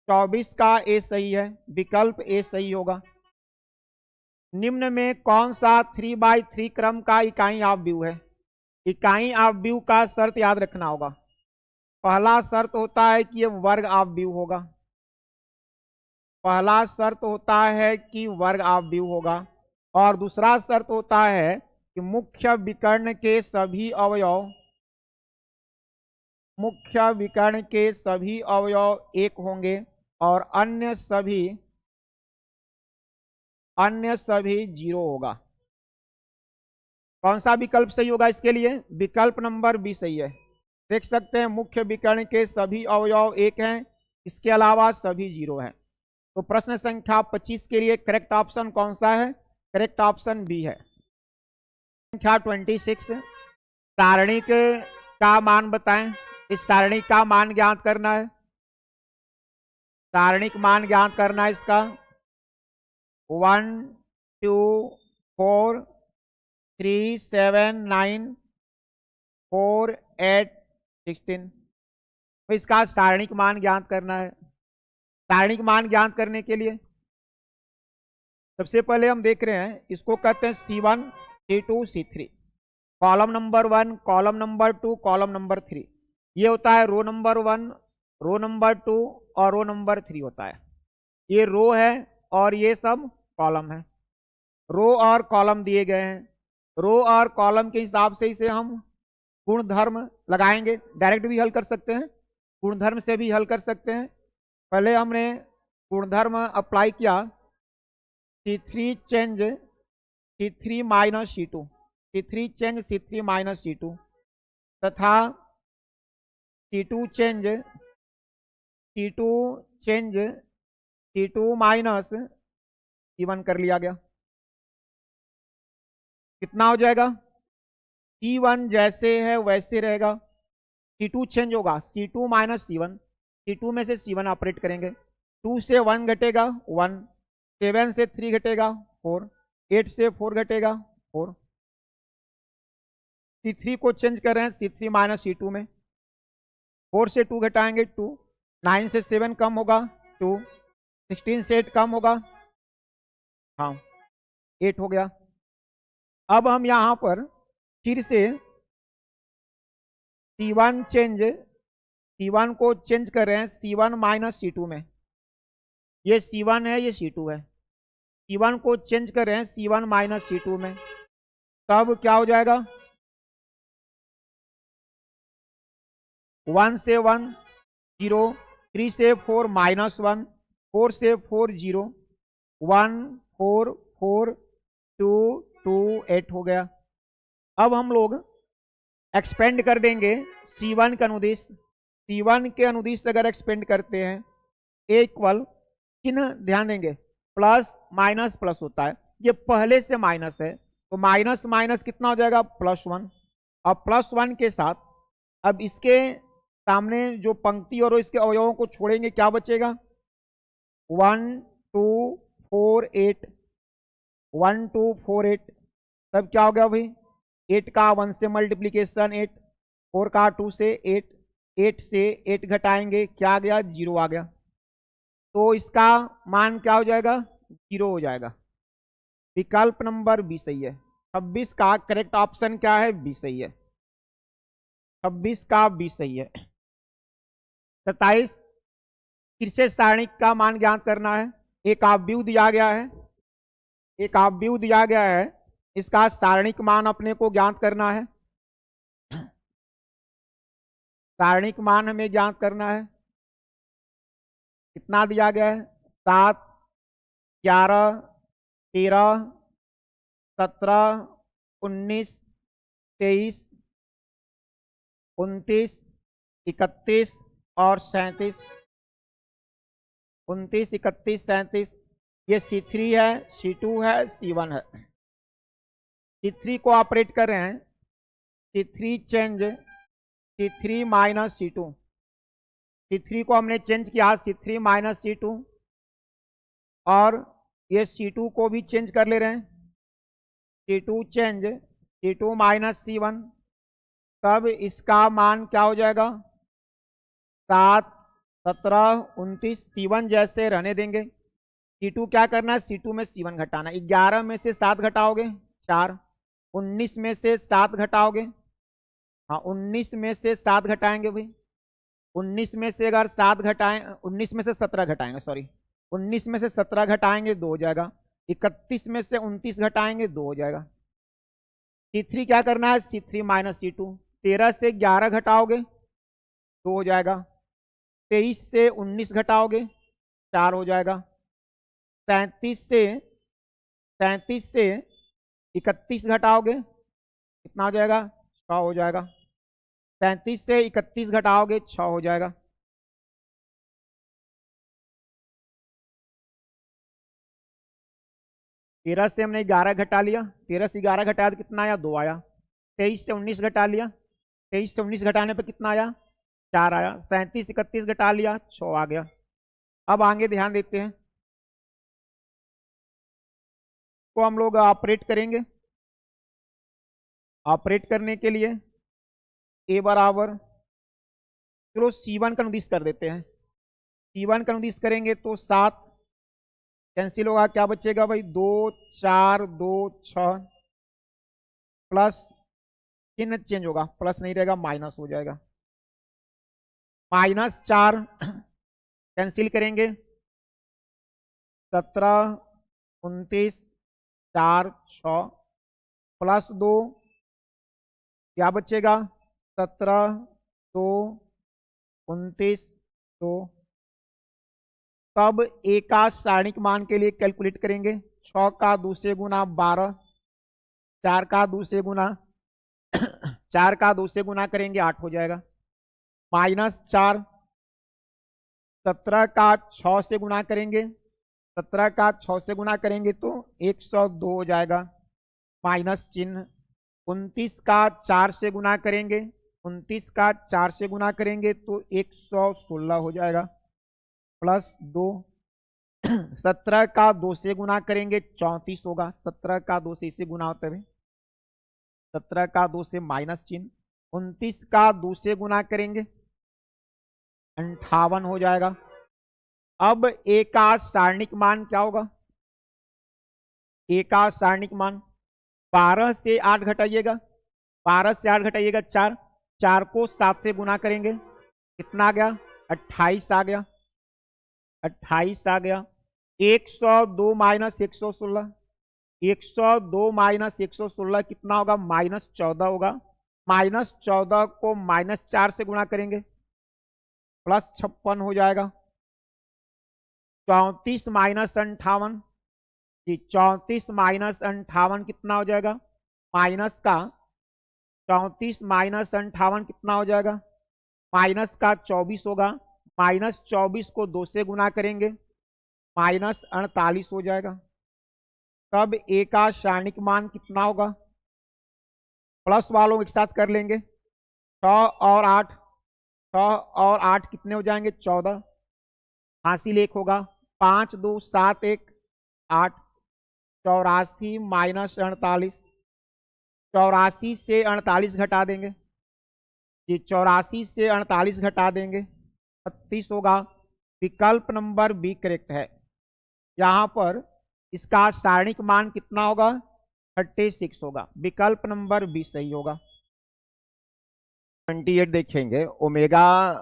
24 का ए सही है, विकल्प ए सही होगा। निम्न में कौन सा 3/3 क्रम का इकाई आव्यूह है? इकाई आव्यूह का शर्त याद रखना होगा। पहला शर्त होता है कि ये वर्ग आव्यूह होगा, पहला शर्त होता है कि वर्ग आव्यूह होगा, और दूसरा शर्त होता है कि मुख्य विकर्ण के सभी अवयव, मुख्य विकर्ण के सभी अवयव एक होंगे और अन्य सभी 0 होगा। कौन सा विकल्प सही होगा इसके लिए? विकल्प नंबर बी सही है। देख सकते हैं मुख्य विकर्ण के सभी अवयव एक हैं, इसके अलावा सभी 0 हैं। तो प्रश्न संख्या 25 के लिए करेक्ट ऑप्शन कौन सा है? करेक्ट ऑप्शन बी है। संख्या 26, सारणिक का मान बताएं। इस सारणिक का मान ज्ञात करना है, सारणिक मान ज्ञात करना है इसका। 1 2 4 3 7 9 4 8 16, तो इसका सारणिक मान ज्ञात करना है। सारणिक मान ज्ञात करने के लिए सबसे पहले हम देख रहे हैं, इसको कहते हैं C1 C2 C3, column number 1, column number 2, column number 3। ये होता है रो नंबर 1, रो नंबर 2 और रो नंबर 3 होता है। ये रो है और ये सब कॉलम है। रो और कॉलम दिए गए हैं, रो और कॉलम के हिसाब से इसे हम गुणधर्म लगाएंगे। डायरेक्ट भी हल कर सकते हैं, गुणधर्म से भी हल कर सकते हैं। पहले हमने गुणधर्म अप्लाई किया, C3 change C3 - C2, C3 change C3 - C2, तथा C2 change C2 change C2 - C1 कर लिया गया। कितना हो जाएगा? C1 जैसे है वैसे रहेगा, C2 चेंज होगा, C2 - C1, C2 में से C1 ऑपरेट करेंगे। 2 से 1 घटेगा 1, 7 से 3 घटेगा 4, 8 से 4 घटेगा 4। C3 को चेंज कर रहे हैं C3 - C2 में, 4 से 2 घटाएंगे 2, 9 से 7 कम होगा 2, 16 से 8 कम होगा, हाँ 8 हो गया। अब हम यहां पर फिर से C1 चेंज, C1 को चेंज कर रहे हैं C1 - C2 में। ये C1 है, ये C2 है, C1 को चेंज कर रहे हैं C1 माइनस C2 में, तब क्या हो जाएगा 1 से 1 0, 3 से 4 माइनस 1, 4 से 4 0, 1 4 4 2 2 8 हो गया। अब हम लोग एक्सपेंड कर देंगे C1 के अनुदिश। C1 के अनुदिश अगर एक्सपेंड करते हैं A इक्वल चिन्ह ध्यान देंगे प्लस माइनस प्लस होता है, ये पहले से माइनस है तो माइनस माइनस कितना हो जाएगा +1, और +1 के साथ अब इसके सामने जो पंक्ति और इसके अवयवों को छोड़ेंगे क्या बचेगा 1 2 4 8, 1 2 4 8, तब क्या हो गया भाई 8 का 1 से मल्टीप्लीकेशन 8, 4 का 2 से 8, 8 से 8 घटाएंगे क्या आ गया 0 आ गया, तो इसका मान क्या हो जाएगा 0 हो जाएगा। विकल्प नंबर बी सही है। 26 का करेक्ट ऑप्शन क्या है बी सही है, 26 का बी सही है। 27 फिर से सारणिक का मान ज्ञात करना है। एक ऑब्व्यू दिया गया है, एक ऑब्व्यू दिया गया है, इसका सारणिक मान अपने को ज्ञात करना है। सारणिक मान हमें ज्ञात करना है, कितना दिया गया है 7 11 13 17 19 23 29 31 और 37, 29 31 37, ये C3 है, C2 है, C1 है। C3 को ऑपरेट कर रहे हैं, C3 change C3 minus C2, C3 को हमने चेंज किया C3 माइनस C2, और ये C2 को भी चेंज कर ले रहे हैं, C2 change C2 minus C1, तब इसका मान क्या हो जाएगा 7 17 29, C1 जैसे रहने देंगे। C2 क्या करना है C2 में C1 घटाना, 11 में से 7 घटाओगे 4, 19 में से 7 घटाओगे, हाँ 19 में से 7 घटाएंगे भाई, 19 में से अगर 7 घटाएं 19 में से 17 घटाएंगे, सॉरी 19 में से 17 घटाएंगे 2 हो जाएगा, 31 में से 29 घटाएंगे 2 हो जाएगा। C3 क्या करना है C3 माइनस C2, 13 से 11 घटाओगे 2 हो जाएगा, 23 से 19 घटाओगे 4 हो जाएगा, 37 से 31 घटाओगे कितना हो जाएगा 6 हो जाएगा, 37 से 31 घटाओगे 6 हो जाएगा। तेरह से हमने 11 घटा लिया, 13 से 11 घटाया तो कितना आया 2 आया, 23 से 19 घटा लिया, 23 से 19 घटाने पर कितना आया 4 आया, 37 31 घटा लिया 6 आ गया। अब आगे ध्यान देते हैं, तो हम लोग ऑपरेट करेंगे। ऑपरेट करने के लिए ए बराबर, चलो C1 का अनुदिश कर देते हैं, C1 का अनुदिश करेंगे तो 7 कैंसिल होगा, क्या बचेगा भाई 2 4 2 6, प्लस चिन्ह चेंज होगा, प्लस नहीं रहेगा माइनस हो जाएगा, -4 कैंसिल करेंगे 17 29 4 6, प्लस 2 क्या बचेगा 17 2 29 2, तब ए का सारणिक मान के लिए कैलकुलेट करेंगे, 6 का 2 से गुना 12, 4 का 2 से गुना 4 का 2 से गुना करेंगे 8 हो जाएगा, -4 17 का 6 से गुना करेंगे, 17 का 6 से गुना करेंगे तो 102 हो जाएगा, माइनस चिन्ह, 29 का 4 से गुना करेंगे, 29 का 4 से गुना करेंगे तो 116 हो जाएगा, प्लस 2 17 का 2 से गुना करेंगे 34 होगा, 17 का 2 से इसे गुना होते हुए 17 का 2 से माइनस चिन्ह, 29 का 2 से गुना करेंगे 58 हो जाएगा। अब ए का सारणिक मान क्या होगा, ए का सारणिक मान 12 से 8 घटाइएगा, 12 से 8 घटाइएगा 4, 4 को 7 से गुना करेंगे कितना आ गया 28 आ गया, 28 आ गया। 102 माइनस 116, 102 माइनस 116 कितना होगा? -14 होगा। -14 को -4 से गुणा करेंगे, +56 हो जाएगा। 34 माइनस 58 जी, 34 माइनस 58 कितना हो जाएगा? माइनस का 34 माइनस 58 कितना हो जाएगा? माइनस का 24 होगा। -24 को 2 से गुणा करेंगे, -48 हो जाएगा। तब ए का सारणिक मान कितना होगा? प्लस वालों एक साथ कर लेंगे, 6 और 8, 6 और 8 कितने हो जाएंगे? 14। हासिल 1 होगा, 5 2 7 1 8, 84 माइनस 48, 84 से 48 घटा देंगे जी, 84 से 48 घटा देंगे, 36 होगा। विकल्प नंबर बी करेक्ट है। यहाँ पर इसका सारणिक मान कितना होगा? 36 होगा। विकल्प नंबर बी सही होगा। 28 देखेंगे। ओमेगा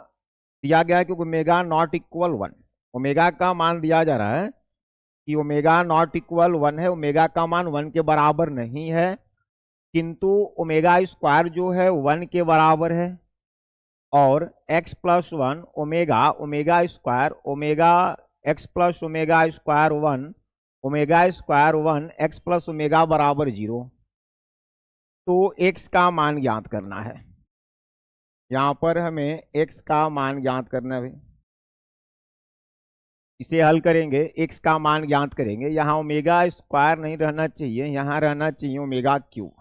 दिया गया है कि ओमेगा नॉट इक्वल 1, ओमेगा का मान दिया जा रहा है कि ओमेगा नॉट इक्वल 1 है, ओमेगा का मान 1 के बराबर नहीं है, किंतु ओमेगा स्क्वायर जो है 1 के बराबर है, और x plus 1 omega omega square omega x plus omega square 1 omega square 1 x plus omega बराबर 0। तो x का मान ज्ञात करना है। यहाँ पर हमें x का मान ज्ञात करना है। इसे हल करेंगे, x का मान ज्ञात करेंगे। यहाँ ओमेगा स्क्वायर नहीं रहना चाहिए, यहाँ रहना चाहिए ओमेगा क्यू।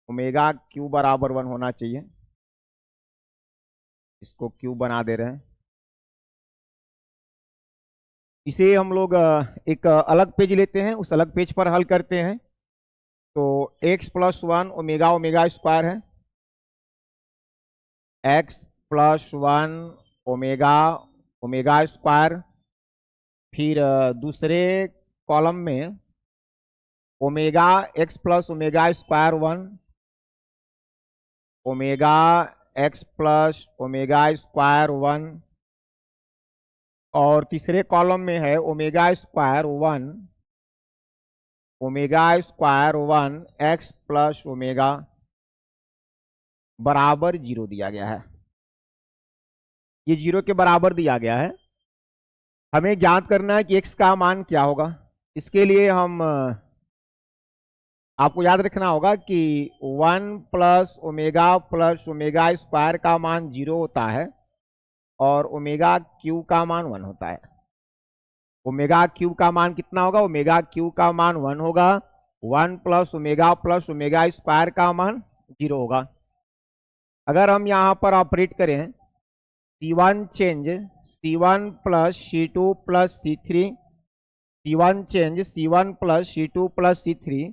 ओमेगा क्यू बराबर 1 होना चाहिए। इसको क्यू बना दे रहे हैं। इसे हम लोग एक अलग पेज लेते हैं, उस अलग पेज पर हल करते हैं। तो x plus 1 omega omega square है, x plus 1 omega omega square, फिर दूसरे कॉलम में omega x plus omega square 1 omega x plus omega square 1, और तीसरे कॉलम में है omega square 1 omega square 1 x plus omega बराबर 0 दिया गया है। ये 0 के बराबर दिया गया है। हमें ज्ञात करना है कि x का मान क्या होगा। इसके लिए हम आपको याद रखना होगा कि 1 प्लस ओमेगा स्क्वायर का मान 0 होता है और ओमेगा क्यू का मान 1 होता है। ओमेगा क्यू का मान कितना होगा? ओमेगा क्यू का मान 1 होगा। 1 प्लस ओमेगा स्क्वायर का मान 0 होगा। अगर हम यहाँ पर ऑपरेट करें C1 change C1 plus C2 plus C3, C1 change C1 plus C2 plus C3,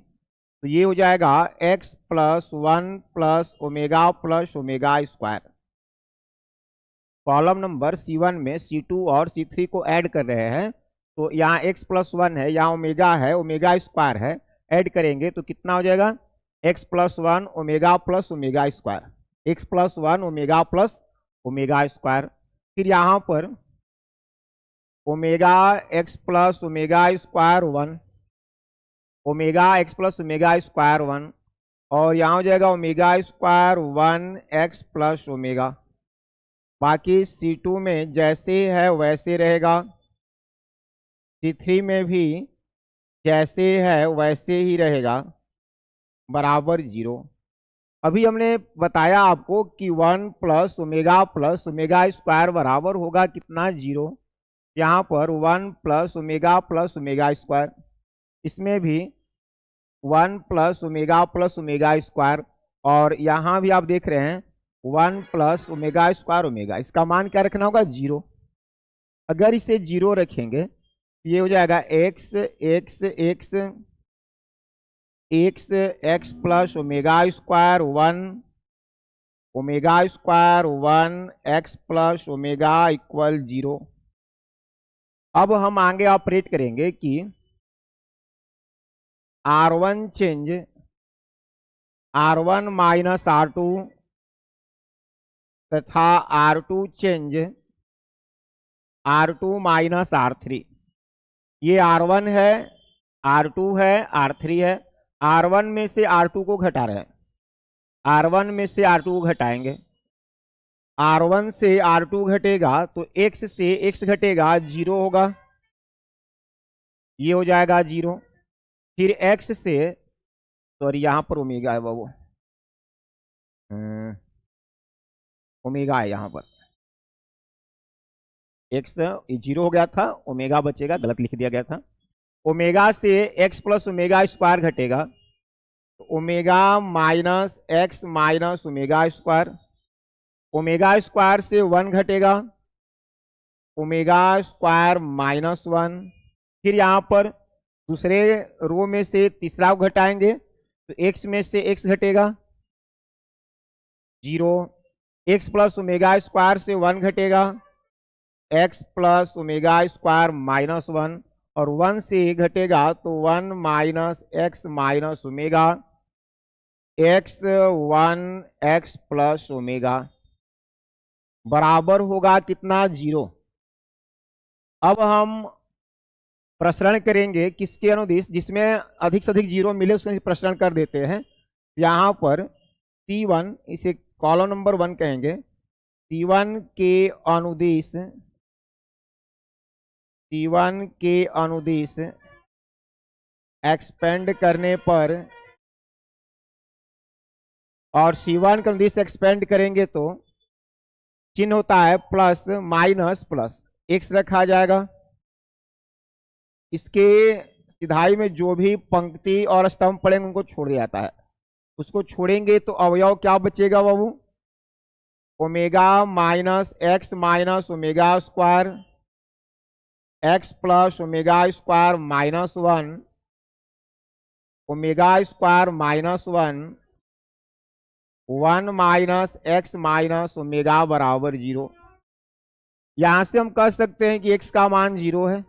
तो ये हो जाएगा x plus 1 plus omega square. Column number C1 में C2 और C3 को ऐड कर रहे हैं, तो यहाँ x प्लस 1 है, यहाँ ओमेगा है, ओमेगा स्क्वायर है, ऐड करेंगे तो कितना हो जाएगा? x plus 1 omega plus omega square, x plus 1 omega plus omega square. फिर यहाँ पर omega x plus omega square 1 omega x plus omega square 1, और यहाँ हो जाएगा omega square 1 x plus omega. बाकी C2 में जैसे है वैसे रहेगा, C3 में भी जैसे है वैसे ही रहेगा, बराबर 0। अभी हमने बताया आपको कि 1 प्लस ओमेगा स्क्वायर बराबर होगा कितना? 0। यहाँ पर 1 प्लस ओमेगा स्क्वायर, इसमें भी 1 प्लस ओमेगा स्क्वायर, और यहाँ भी आप देख रहे हैं 1 प्लस ओमेगा स्क्वायर ओमेगा। इसका मान क्या रखना होगा? 0। अगर इसे 0 रखेंगे ये हो जाएगा x plus omega square 1 omega square 1 x plus omega equal 0। अब हम आगे ऑपरेट करेंगे कि R1 change R1 minus R2 तथा R2 change R2 minus R3। ये R1 है, R2 है, R3 है। R1 में से R2 को घटा रहे हैं, R1 में से R2 को घटाएंगे। R1 से R2 घटेगा तो X से X घटेगा, 0 होगा, ये हो जाएगा 0। फिर X से, सॉरी यहाँ पर ओमेगा है वो, ओमेगा है यहाँ पर, X 0 हो गया था, ओमेगा बचेगा, गलत लिख दिया गया था। ओमेगा से X प्लस ओमेगा स्क्वायर घटेगा, तो omega minus X minus omega square. Omega square से 1 घटेगा, ओमेगा स्क्वायर माइनस 1। फिर यहाँ पर दूसरे रो में से तीसरा को घटाएंगे तो x में से x घटेगा, 0। x प्लस ओमेगा स्क्वायर से 1 घटेगा, x plus omega square minus 1, और 1 से घटेगा तो 1 minus X minus omega, x 1 x plus omega बराबर होगा कितना, 0। अब हम प्रसरण करेंगे किसके अनुदिश, जिसमें अधिक से अधिक 0 मिले उसके प्रसरण कर देते हैं। यहाँ पर C1, इसे कॉलम नंबर 1 कहेंगे, C1 के अनुदिश, C1 के अनुदिश एक्सपेंड करने पर, और C1 के अनुदिश एक्सपेंड करेंगे तो चिन्ह होता है प्लस माइनस प्लस, x रखा जाएगा। इसके सिधाई में जो भी पंक्ति और स्तंभ पड़ेंगे उनको छोड़ दिया जाता है, उसको छोड़ेंगे तो अवयव क्या बचेगा बाबू, omega minus X minus omega square, X plus omega square minus 1, omega square minus 1, 1 minus X minus omega बराबर 0। यहां से हम कह सकते हैं कि x का मान 0 है,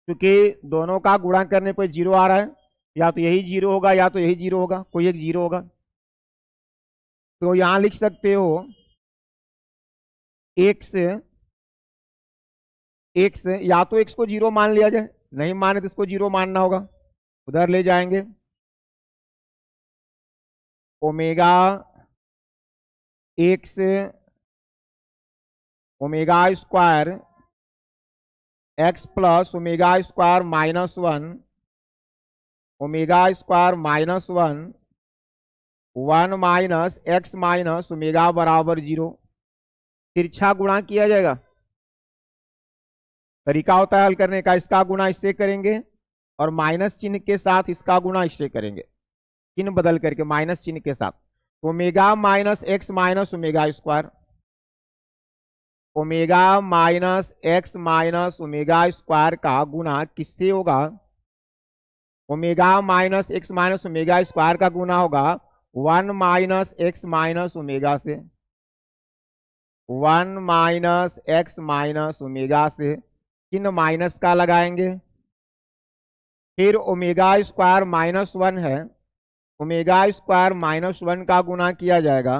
क्योंकि दोनों का गुणा करने पर 0 आ रहा है, या तो यही 0 होगा या तो यही 0 होगा, कोई एक 0 होगा। तो यहां लिख सकते हो x, या तो x को 0 मान लिया जाए, नहीं माने तो इसको 0 मानना होगा, उधर ले जाएंगे। Omega x omega square X plus omega square minus 1, omega square minus 1, 1 minus X minus omega बराबर 0। तिरछा गुणा किया जाएगा, तरीका होता है हल करने का, इसका गुणा इससे करेंगे और माइनस चिन्ह के साथ इसका गुणा इससे करेंगे, चिन्ह बदल करके माइनस चिन्ह के साथ। Omega minus X minus omega square, omega minus X minus omega square का गुणा किससे होगा, omega minus X minus omega square का गुणा होगा 1 माइनस एक्स माइनस ओमेगा से, 1 माइनस एक्स माइनस ओमेगा से, चिन्ह माइनस का लगाएंगे। फिर ओमेगा स्क्वायर माइनस 1 है, ओमेगा स्क्वायर माइनस 1 का गुणा किया जाएगा,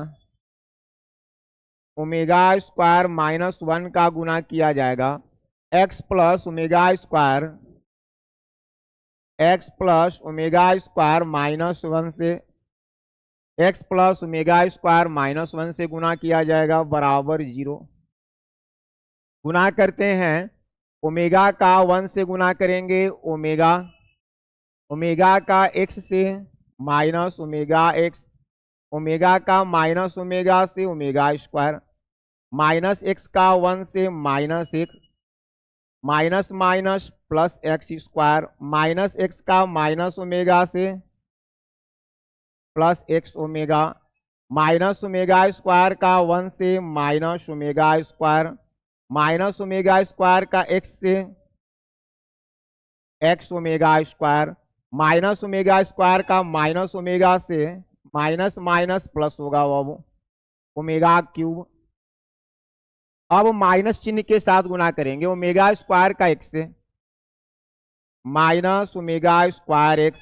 ओमेगा स्क्वायर माइनस 1 का गुणा किया जाएगा x plus omega square, X plus omega square minus 1 से, x plus omega square minus 1 से गुणा किया जाएगा बराबर 0। गुणा करते हैं, ओमेगा का 1 से गुणा करेंगे ओमेगा, ओमेगा का x से माइनस ओमेगा x, ओमेगा का माइनस ओमेगा से ओमेगा स्क्वायर, माइनस एक्स का 1 से minus X, minus minus plus x square, minus x का माइनस ओमेगा से plus x omega, minus omega square का 1 से minus omega square, minus omega square का x से x omega square, minus omega square का minus omega से minus minus plus होगा वो ओमेगा क्यूब। अब माइनस चिन्ह के साथ गुणा करेंगे, ओमेगा स्क्वायर का x से minus omega square x,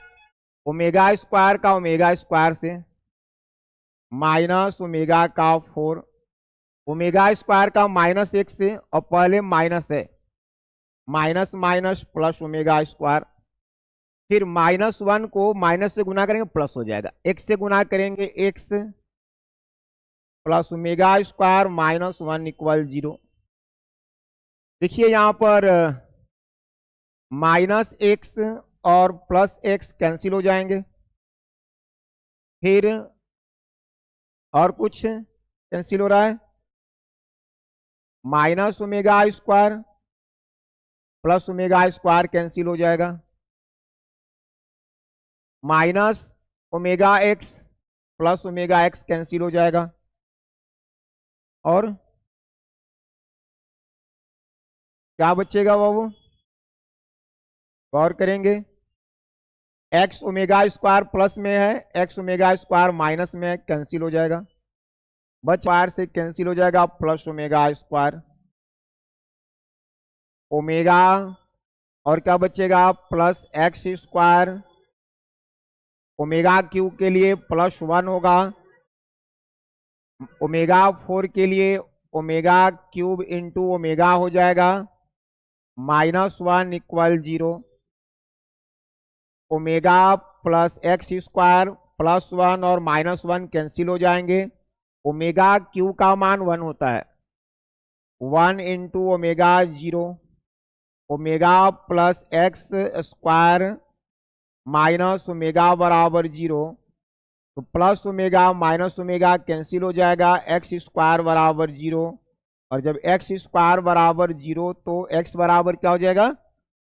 omega square का ओमेगा स्क्वायर से माइनस ओमेगा का 4, ओमेगा स्क्वायर का माइनस x से, और पहले माइनस है, minus minus plus omega square, फिर -1 को माइनस से गुना करेंगे प्लस हो जाएगा, x से गुना करेंगे x plus omega square -1 equal 0। देखिए यहां पर -x और +x कैंसिल हो जाएंगे, फिर और कुछ कैंसिल हो रहा है, minus omega square plus omega square cancel हो जाएगा, minus omega x plus omega x cancel हो जाएगा, और क्या बचेगा बाबू, गौर करेंगे, एक्स ओमेगा स्क्वायर प्लस में है, एक्स ओमेगा स्क्वायर माइनस में है, कैंसिल हो जाएगा, बच स्क्वायर से कैंसिल हो जाएगा, प्लस ओमेगा स्क्वायर ओमेगा, और क्या बचेगा plus x square, omega cube के लिए +1 होगा, ओमेगा 4 के लिए ओमेगा क्यूब इंटू ओमेगा हो जाएगा, -1 equal 0, omega plus x square +1 और -1 कैंसिल हो जाएंगे, ओमेगा क्यू का मान 1 होता है, 1 into omega 0, omega plus x square minus omega बराबर 0, तो plus omega minus omega cancel हो जाएगा, एक्स स्क्वायर बराबर 0, और जब एक्स स्क्वायर बराबर 0 तो एक्स बराबर क्या हो जाएगा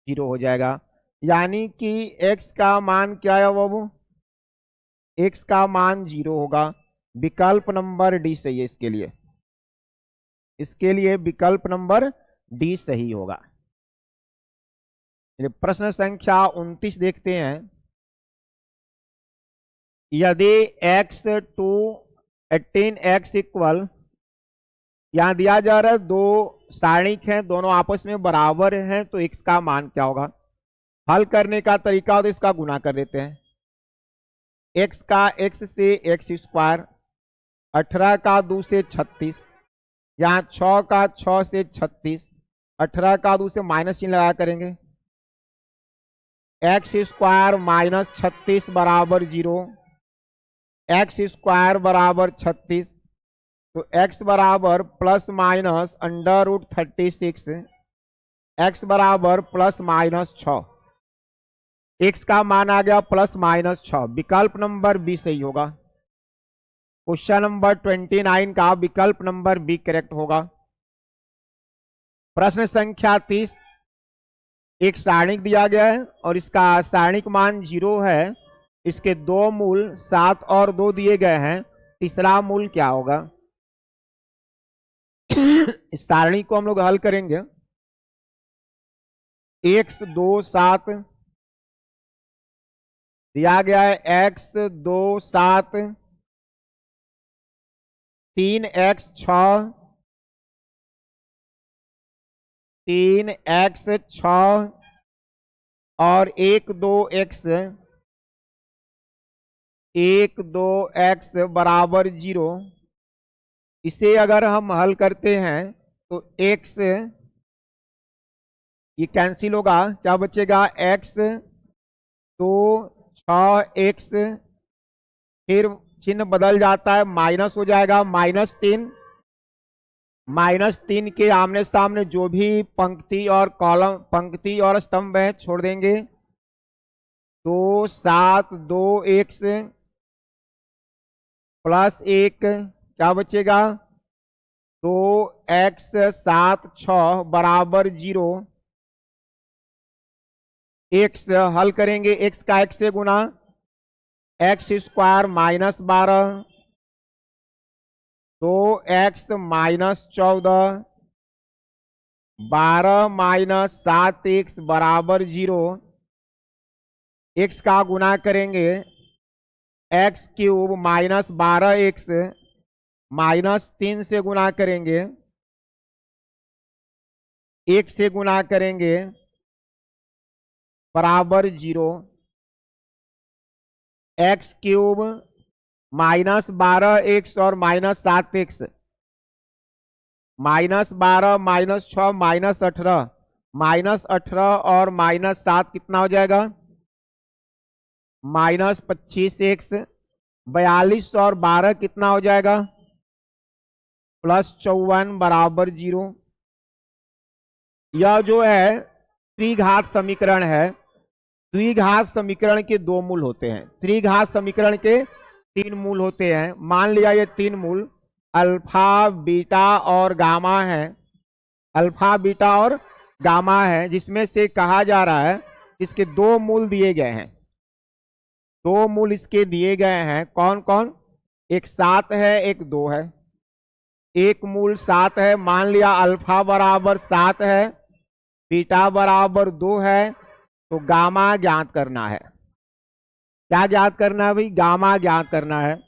0 हो जाएगा, यानी कि एक्स का मान क्या है बाबू, एक्स का मान 0 होगा। विकल्प नंबर डी सही है इसके लिए विकल्प नंबर डी सही होगा। प्रश्न संख्या 29 देखते हैं, यदि x टू 18x इक्वल, यहां दिया जा रहा है दो सारणिक हैं, दोनों आपस में बराबर हैं, तो x का मान क्या होगा। हल करने का तरीका हो तो इसका गुना कर देते हैं, x का x से x स्क्वायर, 18 का 2 से 36, यहाँ 6 का 6 से 36, 18 का 2 से माइनस चिन्ह लगा करेंगे, एक्स स्क्वायर माइनस 36 बराबर 0, एक्स स्क्वायर बराबर 36, तो x बराबर प्लस माइनस √36, x बराबर प्लस माइनस 6, x का मान आ गया प्लस माइनस 6, विकल्प नंबर बी सही होगा। क्वेश्चन नंबर 29 का विकल्प नंबर बी करेक्ट होगा। प्रश्न संख्या 30, एक सारणिक दिया गया है और इसका सारणिक मान 0 है, इसके दो मूल 7 और 2 दिए गए हैं, तीसरा मूल क्या होगा। इस सारणी को हम लोग हल करेंगे, x 2 7 दिया गया है, x 2 7, 3x 6, 3x 6 और 1 2x, 1 2x बराबर 0। इसे अगर हम हल करते हैं तो x ये कैंसिल होगा, क्या बचेगा x 2 6x, फिर चिन्ह बदल जाता है, माइनस हो जाएगा -3, -3 के आमने सामने जो भी पंक्ति और कॉलम, पंक्ति और स्तंभ है छोड़ देंगे, 2 7 2x प्लस 1 क्या बचेगा 2x 7 6 बराबर 0। x हल करेंगे, x का x से गुना, x स्क्वायर -12, 2x -14, 12 -7x बराबर 0। x का गुना करेंगे, x क्यूब -12x -3 से गुना करेंगे, 1 से गुना करेंगे बराबर 0, x क्यूब -12x और -7x, -12 -6 -18 -18 और -7 कितना हो जाएगा? -25x। 42 और 12 कितना हो जाएगा? +54 बराबर 0। यह जो है त्रिघात समीकरण है। द्विघात समीकरण के 2 मूल होते हैं, त्रिघात समीकरण के 3 मूल होते हैं। मान लिया ये 3 मूल अल्फा, बीटा और गामा है। अल्फा, बीटा और गामा है, जिसमें से कहा जा रहा है इसके 2 मूल दिए गए हैं। 2 मूल इसके दिए गए हैं। कौन कौन? एक 7 है, एक 2 है। एक मूल 7 है, मान लिया अल्फा बराबर 7 है, बीटा बराबर 2 है, तो गामा ज्ञात करना है। क्या ज्ञात करना है भाई? गामा ज्ञात करना है।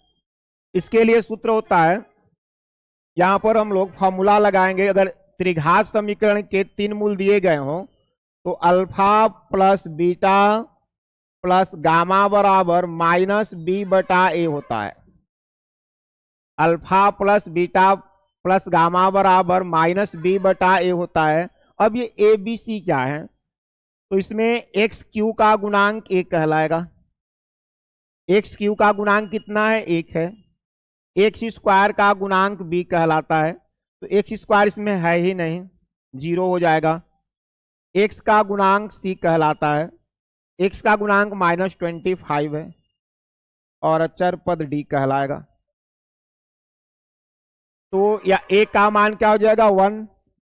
इसके लिए सूत्र होता है, यहां पर हम लोग फॉर्मूला लगाएंगे। अगर त्रिघात समीकरण के 3 मूल दिए गए हों तो alpha plus beta plus gamma बराबर -b/a होता है। Alpha plus beta plus gamma बराबर -b/a होता है। अब ये ए बी सी क्या है? तो इसमें एक्स क्यू का गुणांक 1 कहलाएगा। एक्स क्यू का गुणांक कितना है? 1 है। एक्स स्क्वायर का गुणांक b कहलाता है, तो एक्स स्क्वायर इसमें है ही नहीं, 0 हो जाएगा। एक्स का गुणांक c कहलाता है। एक्स का गुणांक -25 है और अचर पद d कहलाएगा। तो या a का मान क्या हो जाएगा? 1,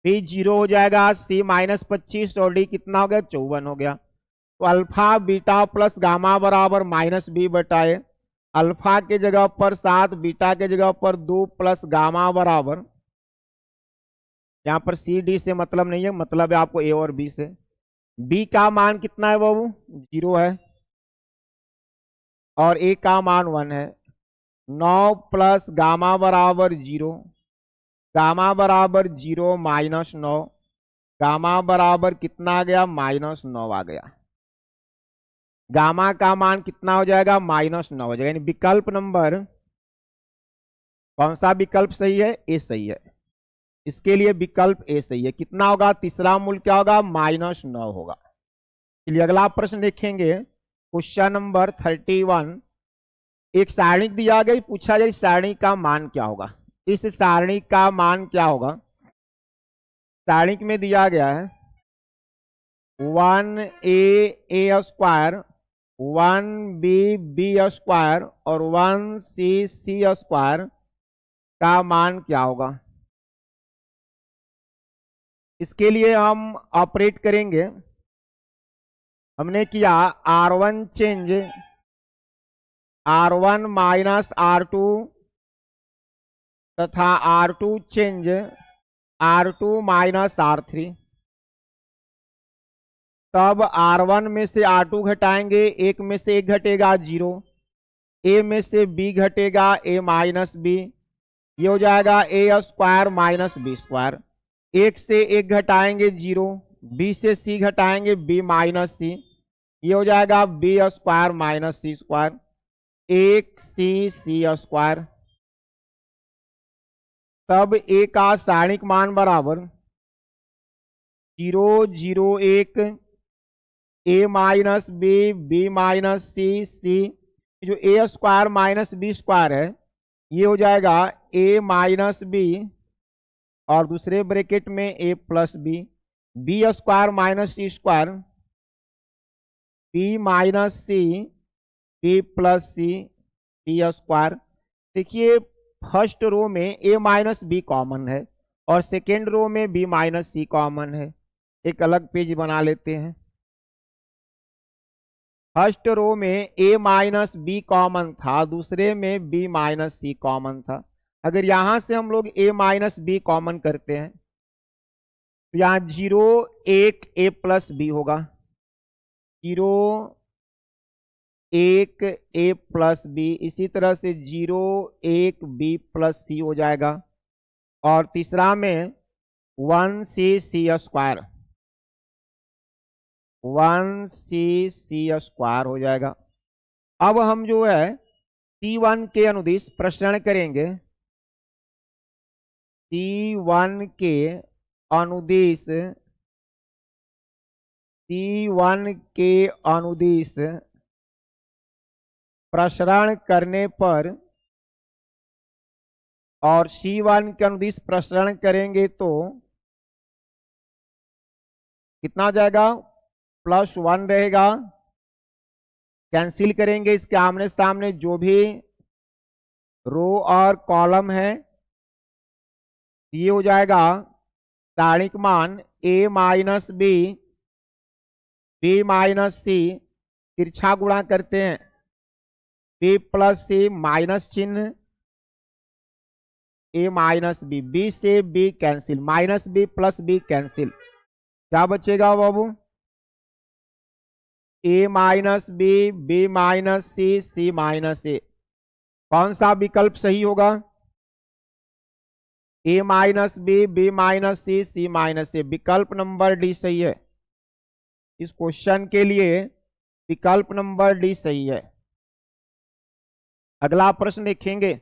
b 0 हो जाएगा, c -25 और d कितना हो गया? 54 हो गया। तो अल्फा बीटा प्लस गामा बराबर -b/a। अल्फा के जगह पर 7, बीटा के जगह पर 2 प्लस गामा बराबर, यहां पर सी डी से मतलब नहीं है, मतलब है आपको ए और बी से। बी का मान कितना है बाबू? 0 है और ए का मान 1 है। 9 प्लस गामा बराबर 0, गामा बराबर 0 -9, गामा बराबर कितना आ गया? -9 आ गया। गामा का मान कितना हो जाएगा? -9 हो जाएगा। यानी विकल्प नंबर, कौन सा विकल्प सही है? ए सही है। इसके लिए विकल्प ए सही है। कितना होगा? तीसरा मूल क्या होगा? -9 होगा। चलिए अगला प्रश्न देखेंगे, क्वेश्चन नंबर 31। एक सारणी दिया गई, पूछा जाए सारणी का मान क्या होगा। इस सारणी का मान क्या होगा? सारणी में दिया गया है 1a² 1b² और 1c² का मान क्या होगा? इसके लिए हम ऑपरेट करेंगे। हमने किया R1 change R1 minus R2 तथा R2 change R2 minus R3। तब R1 में से R2 घटाएंगे, एक में से एक घटेगा 0, a में से b घटेगा a माइनस b, ये हो जाएगा a² माइनस b²। एक से एक घटाएंगे 0, b से c घटाएंगे b माइनस c, ये हो जाएगा b² माइनस c²। 1c² तब a का सारणिक मान बराबर 0 0 1 a minus b minus c, जो a² माइनस b² है ये हो जाएगा a माइनस b और दूसरे ब्रैकेट में a plus b² minus c², b minus c, b plus c²। देखिए फर्स्ट रो में a माइनस बी कॉमन है और सेकेंड रो में b माइनस सी कॉमन है। एक अलग पेज बना लेते हैं। फर्स्ट रो में a माइनस बी कॉमन था, दूसरे में b माइनस सी कॉमन था। अगर यहां से हम लोग a माइनस बी कॉमन करते हैं तो यहां 0 1 a प्लस बी होगा, 0 1 a प्लस बी, इसी तरह से 0 1 b प्लस सी हो जाएगा। और तीसरा में 1c² 1c² हो जाएगा। अब हम जो है C1 के अनुदिश प्रसरण करेंगे। C1 के अनुदिश C1 के अनुदिश प्रसरण करने पर, और C1 के अनुदिश प्रसरण करेंगे तो कितना हो जाएगा, +1 रहेगा। कैंसिल करेंगे इसके आमने सामने जो भी रो और कॉलम है, ये हो जाएगा सारणिक मान a minus B, b minus C, तिरछा गुणा करते हैं b प्लस सी, माइनस चिन्ह a माइनस बी, b से b cancel, minus b plus b cancel, क्या बचेगा बाबू, a minus B, b minus C, c minus A. कौन सा विकल्प सही होगा, a minus B, b minus C, c minus A. विकल्प नंबर डी सही है। इस क्वेश्चन के लिए विकल्प नंबर डी सही है। अगला प्रश्न देखेंगे,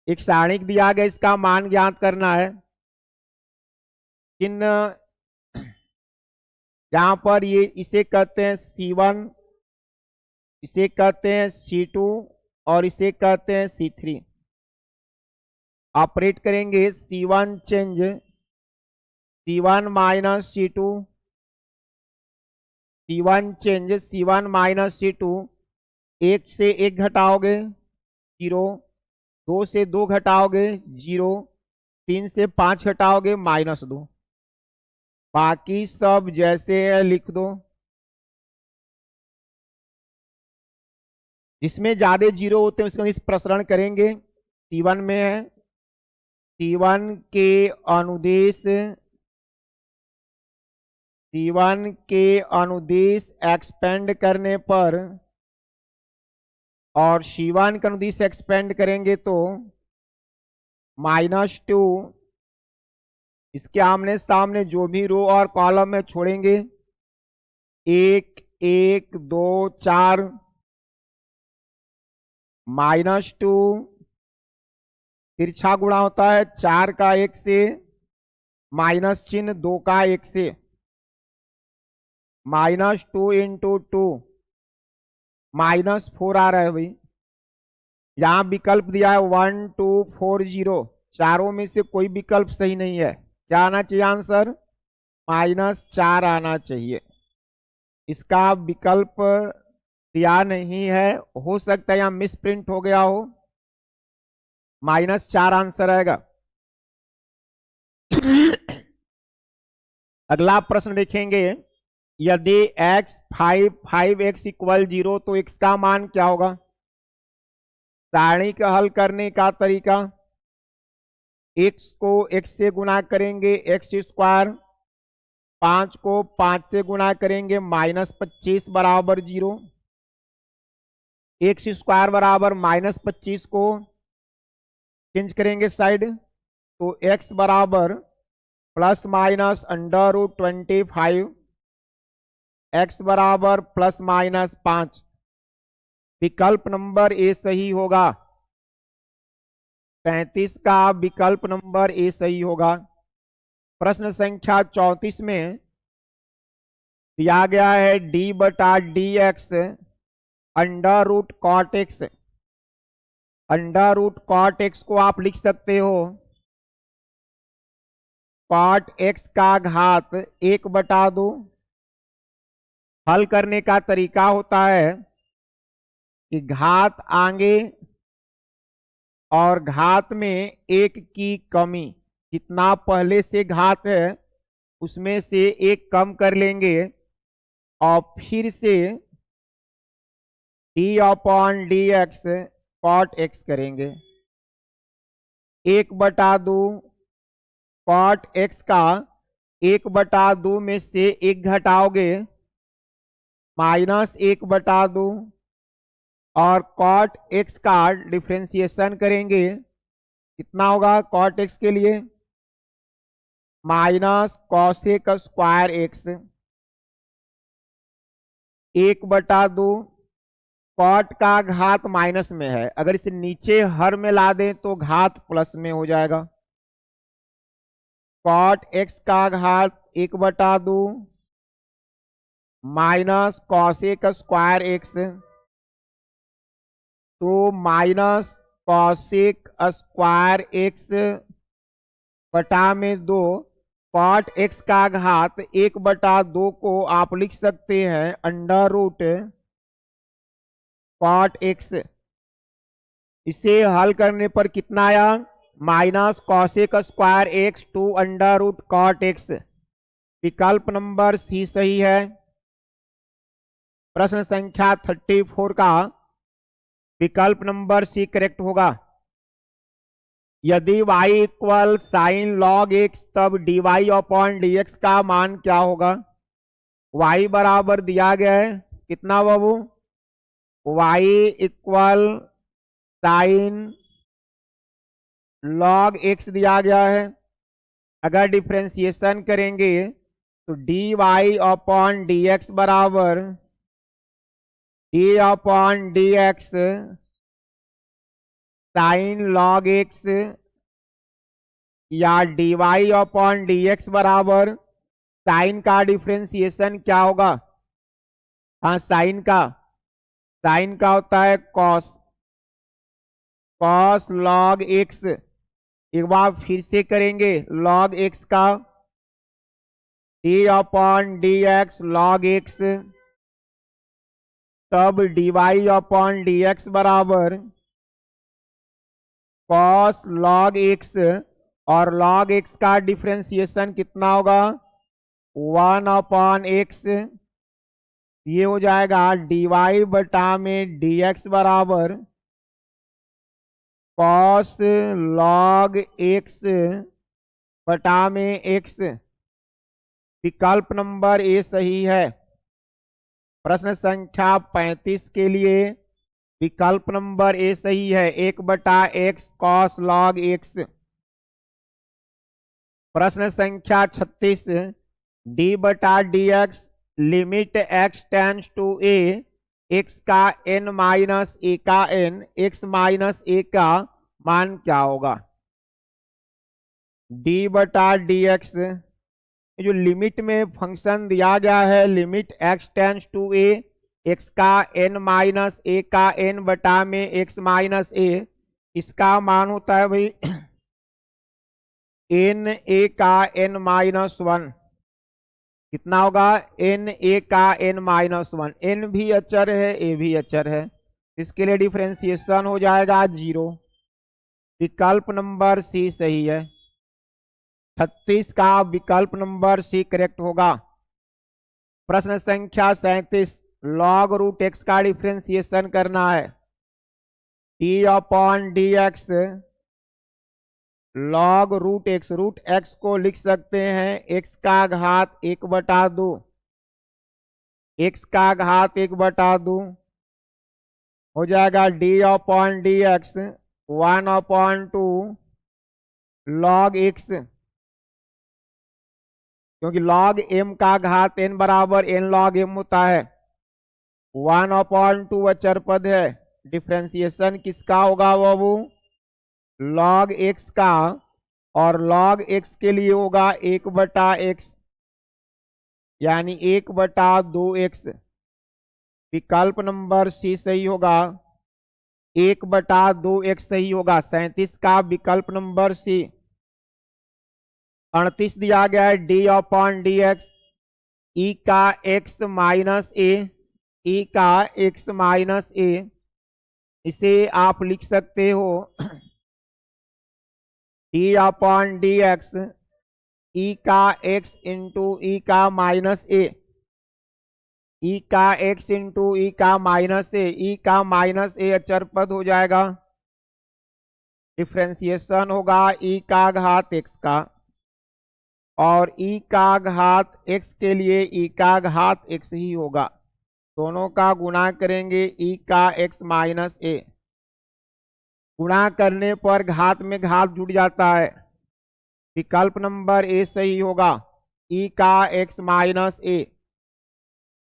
एक सारणिक दिया गया, इसका मान ज्ञात करना है। चिन्ह यहां पर ये इसे कहते हैं C1, इसे कहते हैं C2 और इसे कहते हैं C3। ऑपरेट करेंगे C1 change C1 minus C2, C1 change C1 minus C2। 1 से 1 घटाओगे 0, 2 से 2 घटाओगे 0, 3 से 5 घटाओगे -2। बाकी सब जैसे है लिख दो। जिसमें ज्यादा जीरो होते हैं उसका प्रसरण करेंगे। C1 में है, C1 के अनुदिश, C1 के अनुदिश एक्सपेंड करने पर, और C1 का अनुदिश एक्सपेंड करेंगे तो -2, इसके आमने सामने जो भी रो और कॉलम में छोड़ेंगे 1 1 2 4, -2, तिरछा गुणा होता है 4 का 1 से, माइनस चिन्ह 2 का 1 से, -2 इंटू 2, -4 आ रहा है भाई। यहां विकल्प दिया है 1 2 4 0, चारों में से कोई विकल्प सही नहीं है। क्या आना चाहिए आंसर, -4 आना चाहिए। इसका विकल्प दिया नहीं है, हो सकता है यहां मिस प्रिंट हो गया हो। -4 आंसर आएगा। अगला प्रश्न देखेंगे, यदि x 5x = 0 तो x का मान क्या होगा। सारणी का हल करने का तरीका, x को x से गुणा करेंगे x², 5 को 5 से गुणा करेंगे -25 बराबर 0, x² बराबर -25 को चेंज करेंगे साइड, तो x बराबर ±√25, x बराबर ±5। विकल्प नंबर ए सही होगा। 35 का विकल्प नंबर ए सही होगा। प्रश्न संख्या 34 में दिया गया है d/dx √cot x। √cot x को आप लिख सकते हो cot x का घात 1/2। हल करने का तरीका होता है कि घात आगे और घात में 1 की कमी, जितना पहले से घात है उसमें से 1 कम कर लेंगे और फिर से d/dx cot x करेंगे। 1/2 cot x का 1/2 में से 1 घटाओगे -1/2, और cot x का डिफ्रेंसिएशन करेंगे, कितना होगा cot x के लिए -cosec² x। 1/2 cot का घात माइनस में है, अगर इसे नीचे हर में ला दें तो घात प्लस में हो जाएगा। cot x का घात 1/2 माइनस कॉसेक स्क्वायर एक्स, तो माइनस कॉसेक स्क्वायर एक्स बटा में 2 कॉट एक्स का घात 1/2 को आप लिख सकते हैं अंडर रूट कॉट एक्स। इसे हल करने पर कितना आया? Minus cosec square X two under root cot X. विकल्प नंबर सी सही है। प्रश्न संख्या 34 का विकल्प नंबर सी करेक्ट होगा। यदि y equal sign log x तब dy अपॉन dx का मान क्या होगा? y बराबर दिया गया है कितना बाबू? y equal sign log x दिया गया है। अगर डिफ्रेंसिएशन करेंगे तो dy अपॉन dx बराबर d upon dx sign log x या dy अपॉन dx बराबर साइन का डिफ्रेंसिएशन क्या होगा? हाँ, साइन का होता है कॉस लॉग एक्स। एक बार फिर से करेंगे, लॉग एक्स का d upon dx log x, तब dy अपॉन dx बराबर कॉस लॉग एक्स, और लॉग एक्स का डिफ्रेंसिएशन कितना होगा? 1 अपॉन एक्स। ये हो जाएगा dy बटा में dx बराबर कॉस लॉग एक्स बटा में एक्स। विकल्प नंबर ए सही है। प्रश्न संख्या 35 के लिए विकल्प नंबर ए सही है, 1/x कॉस लॉग एक्स। प्रश्न संख्या 36 d बटा dx limit x tends to a, x का n माइनस a का n, x माइनस a का मान क्या होगा? d बटा dx जो लिमिट में फंक्शन दिया गया है, limit x tends to a, x का n माइनस a का n बटा में x माइनस a, इसका मान होता है भाई n a का n माइनस 1। कितना होगा? n a का n माइनस 1। n भी अचर है, a भी अचर है, इसके लिए डिफरेंशिएशन हो जाएगा 0। विकल्प नंबर सी सही है। 36 का विकल्प नंबर सी करेक्ट होगा। प्रश्न संख्या 37 लॉग रूट एक्स का डिफरेंशिएशन करना है। d upon dx log root X को लिख सकते हैं x का घात 1/2, x का घात 1/2 हो जाएगा d upon dx 1/2 log x, क्योंकि लॉग m का घात n बराबर n लॉग m होता है। 1/2 अचर पद है, डिफ्रेंसिएशन किसका होगा बाबू? लॉग x का, और लॉग x के लिए होगा 1/x यानी 1/2x। विकल्प नंबर सी सही होगा, 1/2x सही होगा। 37 का विकल्प नंबर सी। 38 दिया गया है d अपॉन dx e का x माइनस a, e का x माइनस a, इसे आप लिख सकते हो d अपॉन dx e का x इंटू ई का माइनस a, e का x इंटू ई का माइनस a, e का माइनस a अचर पद हो जाएगा। डिफ्रेंसिएशन होगा e का घात x का, और e का घात x के लिए e का घात x ही होगा। दोनों का गुणा करेंगे e का x माइनस a, गुणा करने पर घात में घात जुड़ जाता है। विकल्प नंबर ए सही होगा, e का x माइनस a,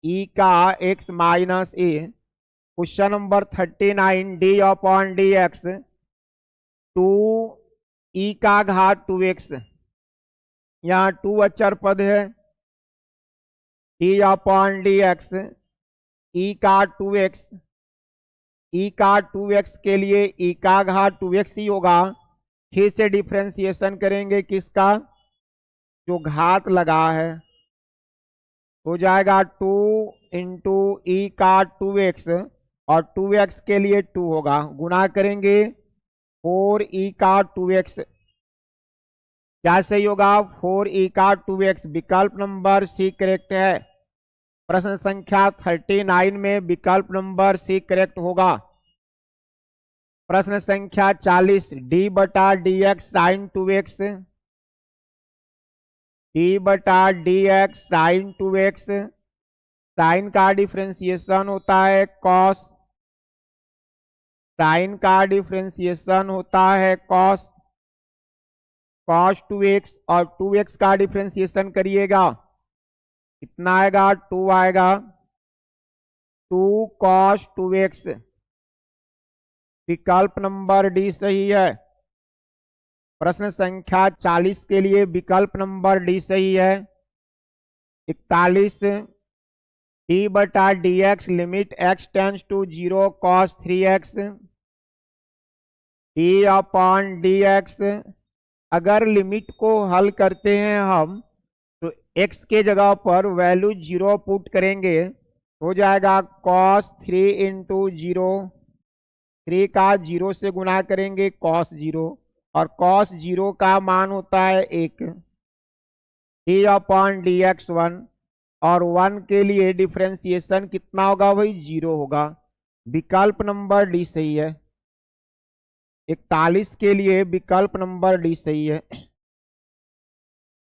e का x minus a। Question number 39 d upon dx 2 e का घात 2x, यहाँ 2 अचर पद है, टी अपॉन डी एक्स ई का 2x, ई का 2x के लिए ई का घात 2x ही होगा। फिर से डिफ्रेंसिएशन करेंगे किसका, जो घात लगा है, हो जाएगा 2 इंटू ई का 2x और 2x के लिए 2 होगा, गुना करेंगे 4 ई का 2x, क्या सही होगा 4 ई का 2x। विकल्प नंबर सी करेक्ट है। प्रश्न संख्या 39 में विकल्प नंबर सी करेक्ट होगा। प्रश्न संख्या 40 डी बटा D X sine 2x, D बटा D X sine 2x, sine का डिफ्रेंसिएशन होता है कॉस, साइन का डिफ्रेंसिएशन होता है कॉस, कॉस 2x और 2x का डिफ्रेंसिएशन करिएगा, कितना आएगा 2 आएगा, 2 कॉस 2x। विकल्प नंबर डी सही है। प्रश्न संख्या 40 के लिए विकल्प नंबर डी सही है। 41 डी बटा D X limit x tends to 0 cos 3x, D upon D X. अगर लिमिट को हल करते हैं हम तो x के जगह पर वैल्यू 0 पुट करेंगे, हो जाएगा कॉस 3 इंटू 0, 3 का 0 से गुना करेंगे कॉस 0 और कॉस 0 का मान होता है 1, डी अपॉन डी एक्स 1 और 1 के लिए डिफ्रेंसिएशन कितना होगा भाई 0 होगा। विकल्प नंबर डी सही है। 41 के लिए विकल्प नंबर डी सही है।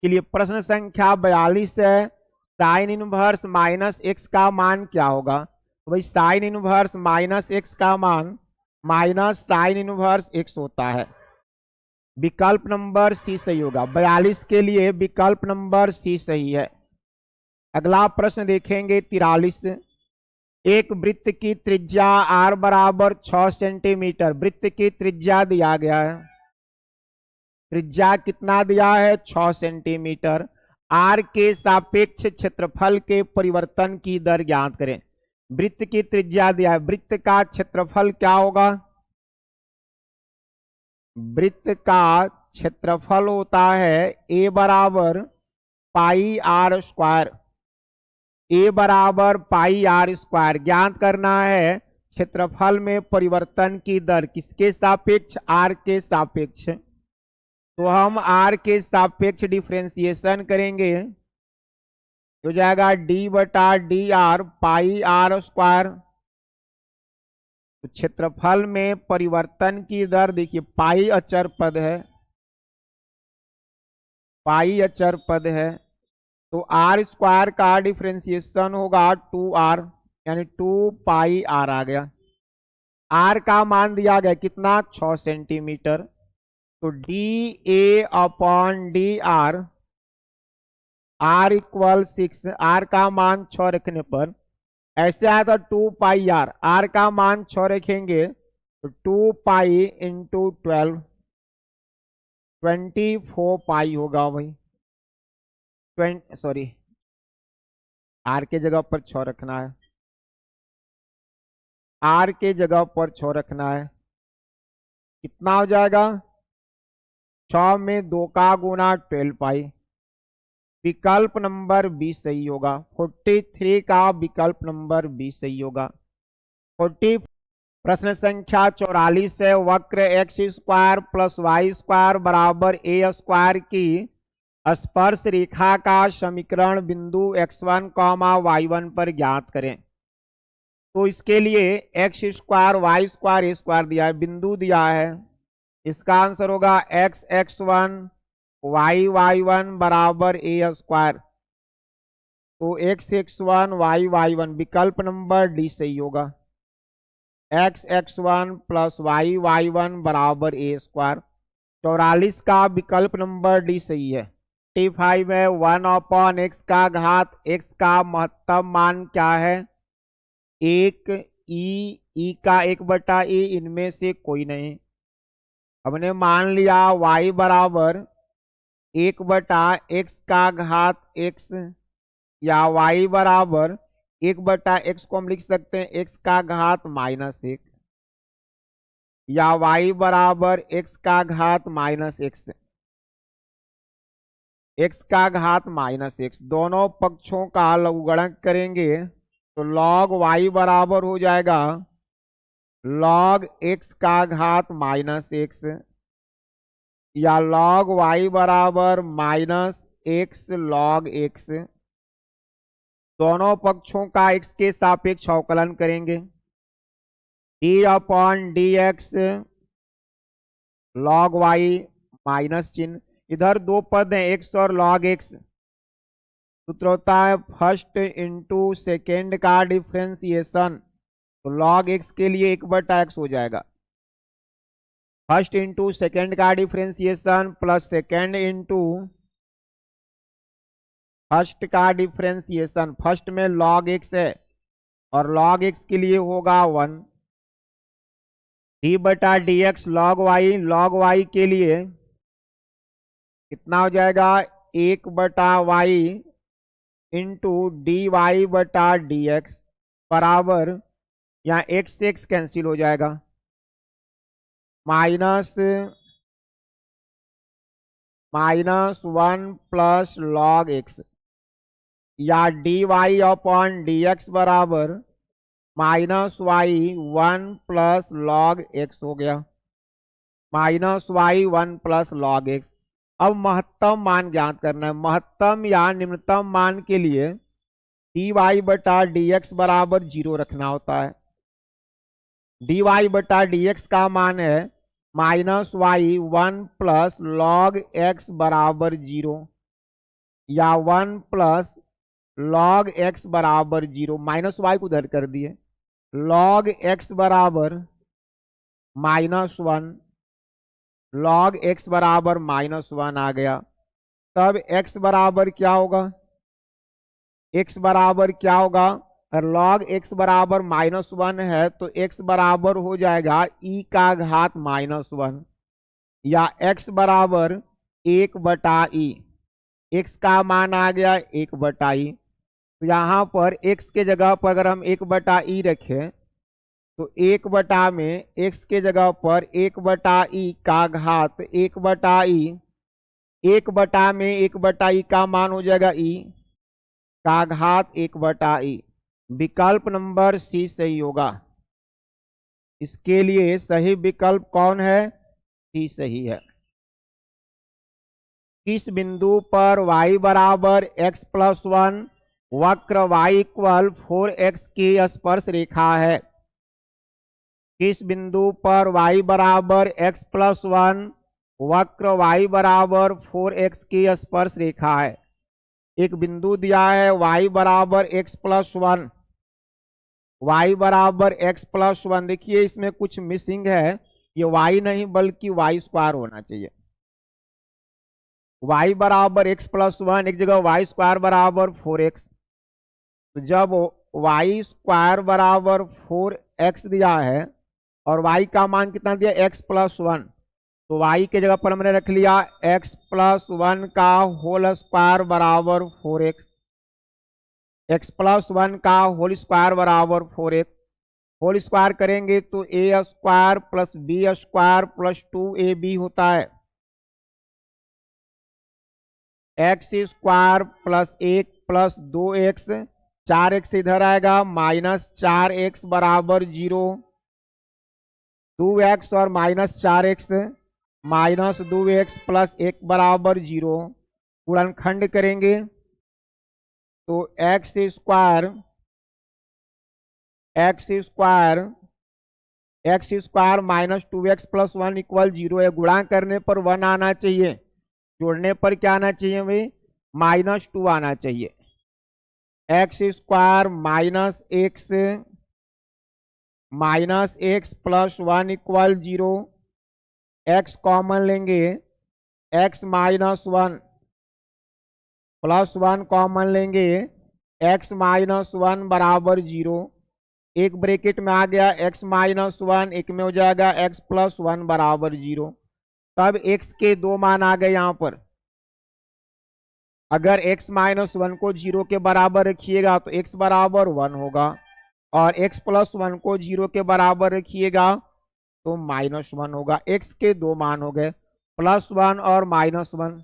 के लिए प्रश्न संख्या 42 है, साइन इनवर्स माइनस एक्स का मान क्या होगा। तो भाई साइन इनवर्स माइनस एक्स का मान माइनस साइन इनवर्स एक्स होता है। विकल्प नंबर सी सही होगा। 42 के लिए विकल्प नंबर सी सही है। अगला प्रश्न देखेंगे 43। एक वृत्त की त्रिज्या r बराबर 6 सेंटीमीटर, वृत्त की त्रिज्या दिया गया है, त्रिज्या कितना दिया है 6 सेंटीमीटर। r के सापेक्ष क्षेत्रफल के परिवर्तन की दर ज्ञात करें। वृत्त की त्रिज्या दिया है, वृत्त का क्षेत्रफल क्या होगा, वृत्त का क्षेत्रफल होता है a बराबर पाई आर स्क्वायर, a बराबर पाई आर स्क्वायर। ज्ञात करना है क्षेत्रफल में परिवर्तन की दर किसके सापेक्ष, r के सापेक्ष। तो हम r के सापेक्ष डिफ्रेंसिएशन करेंगे, हो जाएगा d बटा D R pi R square. तो क्षेत्रफल में परिवर्तन की दर देखिए, पाई अचर पद है, पाई अचर पद है, तो आर स्क्वायर का डिफ्रेंसिएशन होगा 2r, यानी 2 पाई आर आ गया। आर का मान दिया गया कितना 6 सेंटीमीटर, तो D A upon D R, R equal 6, R का मान 6 रखने पर ऐसे आया था 2 पाई आर, आर का मान 6 रखेंगे तो 2 पाई इंटू 12, 24 पाई होगा भाई। सॉरी, आर के जगह पर 6 रखना है, आर के जगह पर 6 रखना है, कितना हो जाएगा 6 में 2 का गुना 12 पाई। विकल्प नंबर बी सही होगा। 43 का विकल्प नंबर बी सही होगा। 40 प्रश्न संख्या 44 है, वक्र X square plus Y square बराबर ए स्क्वायर की स्पर्श रेखा का समीकरण बिंदु x1 y1 पर ज्ञात करें। तो इसके लिए एक्स स्क्वायर वाई स्क्वायर ए स्क्वायर दिया है, बिंदु दिया है, इसका आंसर होगा एक्स x1 वाई y1 बराबर ए स्क्वायर। तो एक्स x1 वाई y1 विकल्प नंबर डी सही होगा। X x1 plus Y y1 बराबर ए स्क्वायर। 44 का विकल्प नंबर डी सही है। 45 है, 1 अपॉन एक्स का घात एक्स का महत्तम मान क्या है, 1 ई का 1 बटा ए, इनमें से कोई नहीं। हमने मान लिया y बराबर 1 बटा एक्स का घात एक्स या y बराबर 1/x को हम लिख सकते हैं x का घात -1, या y बराबर x का घात -x, x का घात -x। दोनों पक्षों का लघुगणक करेंगे तो log y बराबर हो जाएगा log x का घात -x, या log y बराबर -x log x। दोनों पक्षों का x के सापेक्ष अवकलन करेंगे, d/dx log y माइनस चिन्ह, इधर दो पद हैं x और log x। सूत्र होता है फर्स्ट इंटू सेकेंड का डिफ्रेंसिएशन, तो log x के लिए 1/x हो जाएगा। फर्स्ट इंटू सेकेंड का differentiation plus second into first का डिफ्रेंसिएशन। फर्स्ट में log x है और log x के लिए होगा 1, d/dx log y के लिए कितना हो जाएगा 1/y इंटू dy/dx बराबर, यहाँ x से x कैंसिल हो जाएगा, -1 प्लस log x, या dy/dx बराबर -y1 प्लस log x हो गया, -y1 प्लस log x। अब महत्तम मान ज्ञात करना है। महत्तम या निम्नतम मान के लिए dy/dx बराबर 0 रखना होता है। dy/dx का मान है -y1 प्लस log x बराबर 0, या 1 प्लस log x बराबर 0, -y को उधर कर दिए, log x बराबर -1, log x बराबर -1 आ गया। तब x बराबर क्या होगा, x बराबर क्या होगा, अगर log x बराबर -1 है तो x बराबर हो जाएगा e का घात -1, या x बराबर 1/e, x का मान आ गया 1/e। तो यहाँ पर x के जगह पर अगर हम 1/e रखें तो 1 में x के जगह पर 1/e का घात 1/e, 1 में 1/e का मान हो जाएगा e का घात 1/e। विकल्प नंबर सी सही होगा। इसके लिए सही विकल्प कौन है, सी सही है। किस बिंदु पर y बराबर x+1 वक्र y = 4x की स्पर्श रेखा है। किस बिंदु पर y बराबर x+1 वक्र y बराबर 4x की स्पर्श रेखा है। एक बिंदु दिया है y बराबर x+1, y बराबर x+1। देखिए इसमें कुछ मिसिंग है, ये y नहीं बल्कि y² होना चाहिए। y बराबर x+1 एक जगह y² बराबर 4x, तो जब y² बराबर 4x दिया है और y का मान कितना दिया x+1, तो y के जगह पर हमने रख लिया x+1 का होल स्क्वायर बराबर 4x, x+1 का होल स्क्वायर बराबर 4x। होल स्क्वायर करेंगे तो a² plus b² plus 2ab होता है, x² plus 1 plus 2x, 4x इधर आएगा -4x बराबर 0, 2x और -4x -2x प्लस 1 बराबर 0। गुणनखंड करेंगे तो x² -2x प्लस 1 = 0 है। गुणा करने पर 1 आना चाहिए, जोड़ने पर क्या आना चाहिए भाई, -2 आना चाहिए। x² -x plus 1 = 0, x common लेंगे, x -1 प्लस 1 कॉमन लेंगे, x -1 बराबर 0। एक ब्रैकेट में आ गया x -1, एक में हो जाएगा x+1 बराबर 0। तब x के दो मान आ गए यहाँ पर, अगर x माइनस वन को 0 के बराबर रखिएगा तो x बराबर 1 होगा, और x प्लस 1 को 0 के बराबर रखिएगा तो -1 होगा। x के दो मान हो गए, +1 और -1।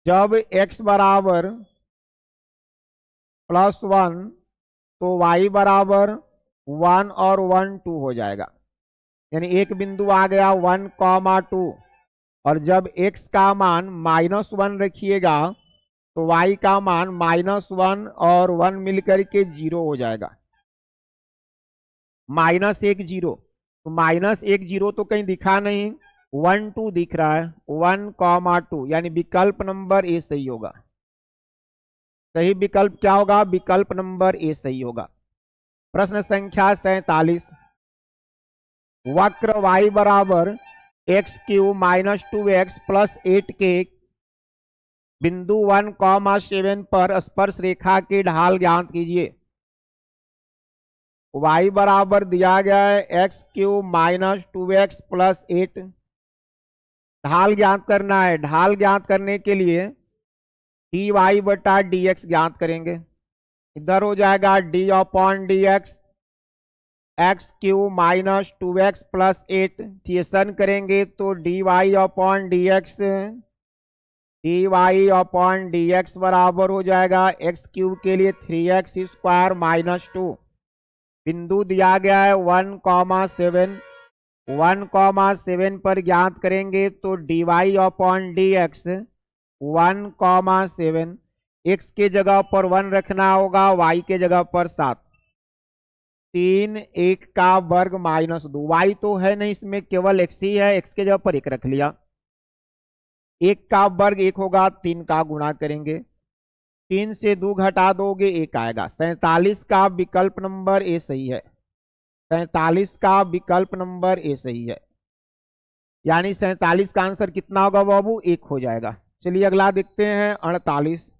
जब x बराबर +1 तो y बराबर 1 और 1 2 हो जाएगा, यानी एक बिंदु आ गया 1,2। और जब x का मान -1 रखिएगा तो y का मान -1 और 1 मिलकर के 0 हो जाएगा। -1 0, तो -1 0 तो कहीं दिखा नहीं, 1 2 दिख रहा है, 1,2, यानी विकल्प नंबर ए सही होगा। सही विकल्प क्या होगा? विकल्प नंबर ए सही होगा। प्रश्न संख्या 47, वक्र y बराबर x³ - 2x + 8 के बिंदु 1,7 पर स्पर्श रेखा की ढाल ज्ञात कीजिए। y बराबर दिया गया है x³ - 2x + 8। ढाल ज्ञात करना है। ढाल ज्ञात करने के लिए dy बटा dx ज्ञात करेंगे। इधर हो जाएगा d/dx, x³ - 2x + 8। चेसन करेंगे तो dy/dx बराबर हो जाएगा x³ के लिए 3x² - 2। बिंदु दिया गया है 1,7, 1,7 पर ज्ञात करेंगे तो dy/dx 1,7, x के जगह पर 1 रखना होगा, y के जगह पर 7, 3 1 का वर्ग -2। y तो है नहीं इसमें, केवल x ही है, x के जगह पर 1 रख लिया। 1 का वर्ग 1 होगा, 3 का गुणा करेंगे, 3 से 2 घटा दोगे 1 आएगा। 47 का विकल्प नंबर ए सही है। 47 का विकल्प नंबर ए सही है, यानी 47 का आंसर कितना होगा बाबू? 1 हो जाएगा। चलिए अगला देखते हैं 48,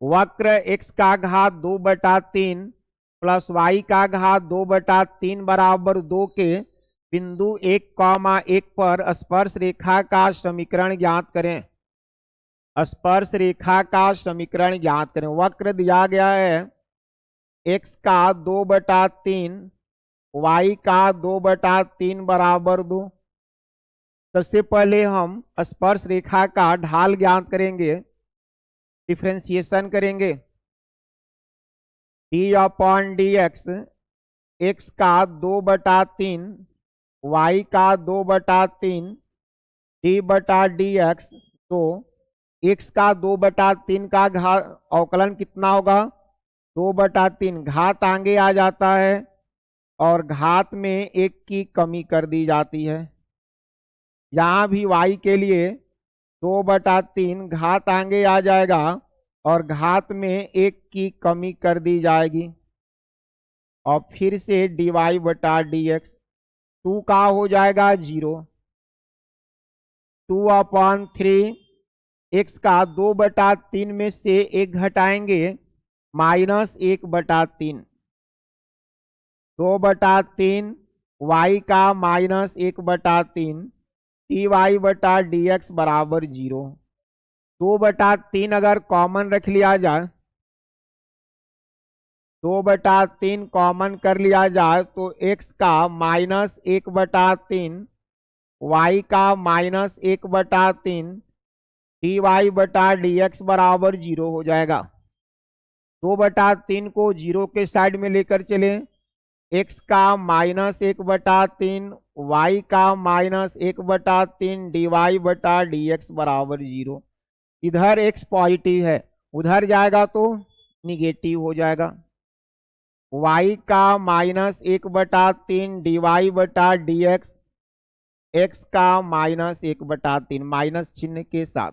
वक्र x का घात 2/3 प्लस y का घात 2/3 बराबर 2 के बिंदु 1,1 पर स्पर्श रेखा का समीकरण ज्ञात करें। स्पर्श रेखा का समीकरण ज्ञात करें। वक्र दिया गया है x का 2/3, y का 2/3 बराबर 2। सबसे पहले हम स्पर्श रेखा का ढाल ज्ञात करेंगे, डिफरेंशिएशन करेंगे। d/dx, x का 2/3, y का 2/3, d/dx, तो x का 2/3 का घात अवकलन कितना होगा? 2/3। घात आगे आ जाता है और घात में 1 की कमी कर दी जाती है। यहाँ भी y के लिए 2/3, घात आगे आ जाएगा और घात में 1 की कमी कर दी जाएगी, और फिर से dy/dx 2 का हो जाएगा 0, 2/3। x का 2/3 में से 1 घटाएंगे, -1/3, 2/3, y का -1/3, dy/dx बराबर 0। 2/3 अगर कॉमन रख लिया जाए, 2/3 कॉमन कर लिया जाए तो x का -1/3, y का -1/3, dy/dx बराबर 0 हो जाएगा। 2/3 को 0 के साइड में लेकर चले, x का -1/3, y का -1/3, dy/dx बराबर 0। इधर x पॉजिटिव है, उधर जाएगा तो निगेटिव हो जाएगा। y का -1/3 dy/dx, x का -1/3 माइनस चिन्ह के साथ,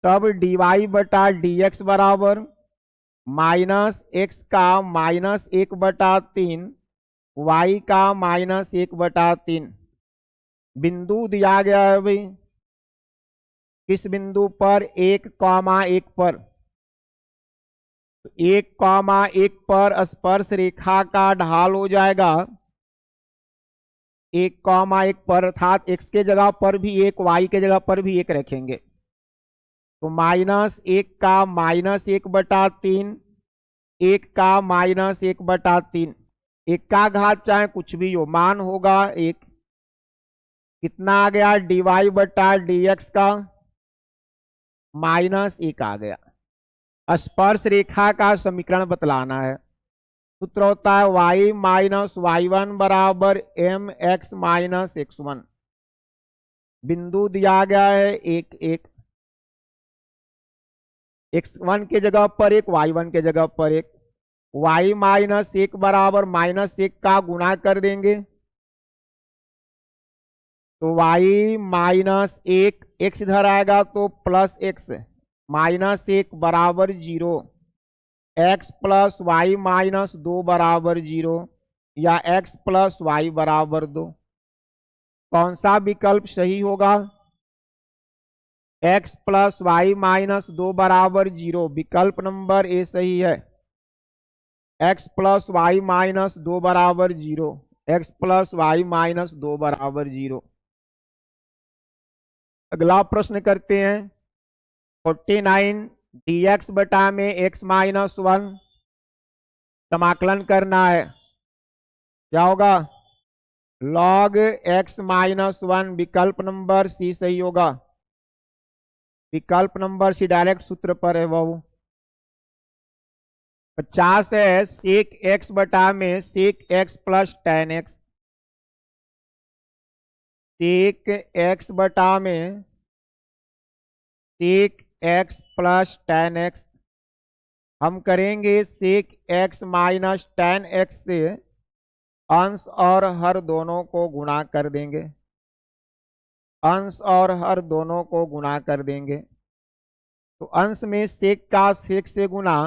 तब dy/dx बराबर -x का -1/3, y का -1/3। बिंदु दिया गया है भाई, किस बिंदु पर? 1,1 पर। 1,1 पर स्पर्श रेखा का ढाल हो जाएगा 1 कॉमा 1 पर, अर्थात x के जगह पर भी 1, y के जगह पर भी 1 रखेंगे। तो -1 का -1/3, 1 का -1/3, 1 का घात चाहे कुछ भी हो, मान होगा 1। कितना आ गया? dy/dx का -1 आ गया। स्पर्श रेखा का समीकरण बतलाना है। सूत्र होता है y - y1 बराबर mx - x1। बिंदु दिया गया है 1 1, x1 के जगह पर 1, y1 के जगह पर 1, y -1 बराबर -1 का गुणा कर देंगे। तो y -1, x इधर आएगा तो प्लस x, -1 बराबर 0, x प्लस वाई -2 बराबर 0, या x प्लस वाई बराबर 2। कौन सा विकल्प सही होगा? x प्लस वाई -2 बराबर 0, विकल्प नंबर ए सही है। x प्लस वाई -2 बराबर 0, x प्लस वाई -2 बराबर 0। अगला प्रश्न करते हैं। 49 dx बटा में x -1 समाकलन करना है। क्या होगा? log x -1, विकल्प नंबर सी सही होगा। विकल्प नंबर सी डायरेक्ट सूत्र पर है वो। 50 है सेक x बटा में sec x plus tan x, सेक x बटा में sec x plus tan x। हम करेंगे सेक x माइनस tan x से अंश और हर दोनों को गुणा कर देंगे, अंश और हर दोनों को गुणा कर देंगे। तो अंश में सेक का सेक से गुणा,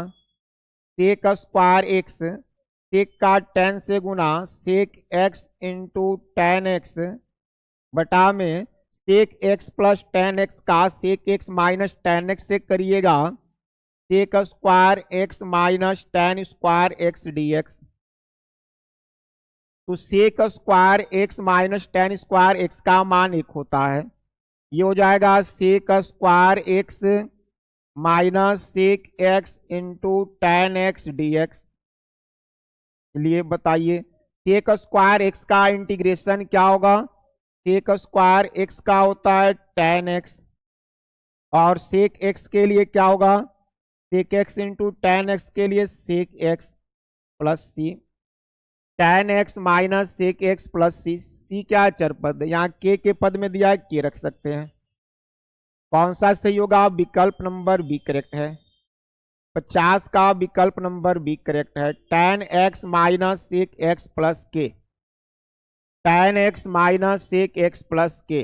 सेक स्क्वायर एक्स, सेक का tan से गुणा sec x into tan x बटा में sec x plus tan x का sec x minus tan x से करिएगा sec square x minus tan square x dx। तो sec square x minus tan square x का मान 1 होता है। ये हो जाएगा sec square x minus sec x into tan x dx। चलिए बताइए सेक स्क्वायर x का इंटीग्रेशन क्या होगा? सेक स्क्वायर x का होता है tan x, और सेक x के लिए क्या होगा? Sec x into tan x के लिए sec x plus C, tan x minus sec x plus C. C क्या चर पद, यहाँ के पद में दिया है, के रख सकते हैं। कौन सा सही होगा? विकल्प नंबर बी करेक्ट है। 50 का विकल्प नंबर बी करेक्ट है। tan x minus sec x plus K, tan x minus sec x plus के।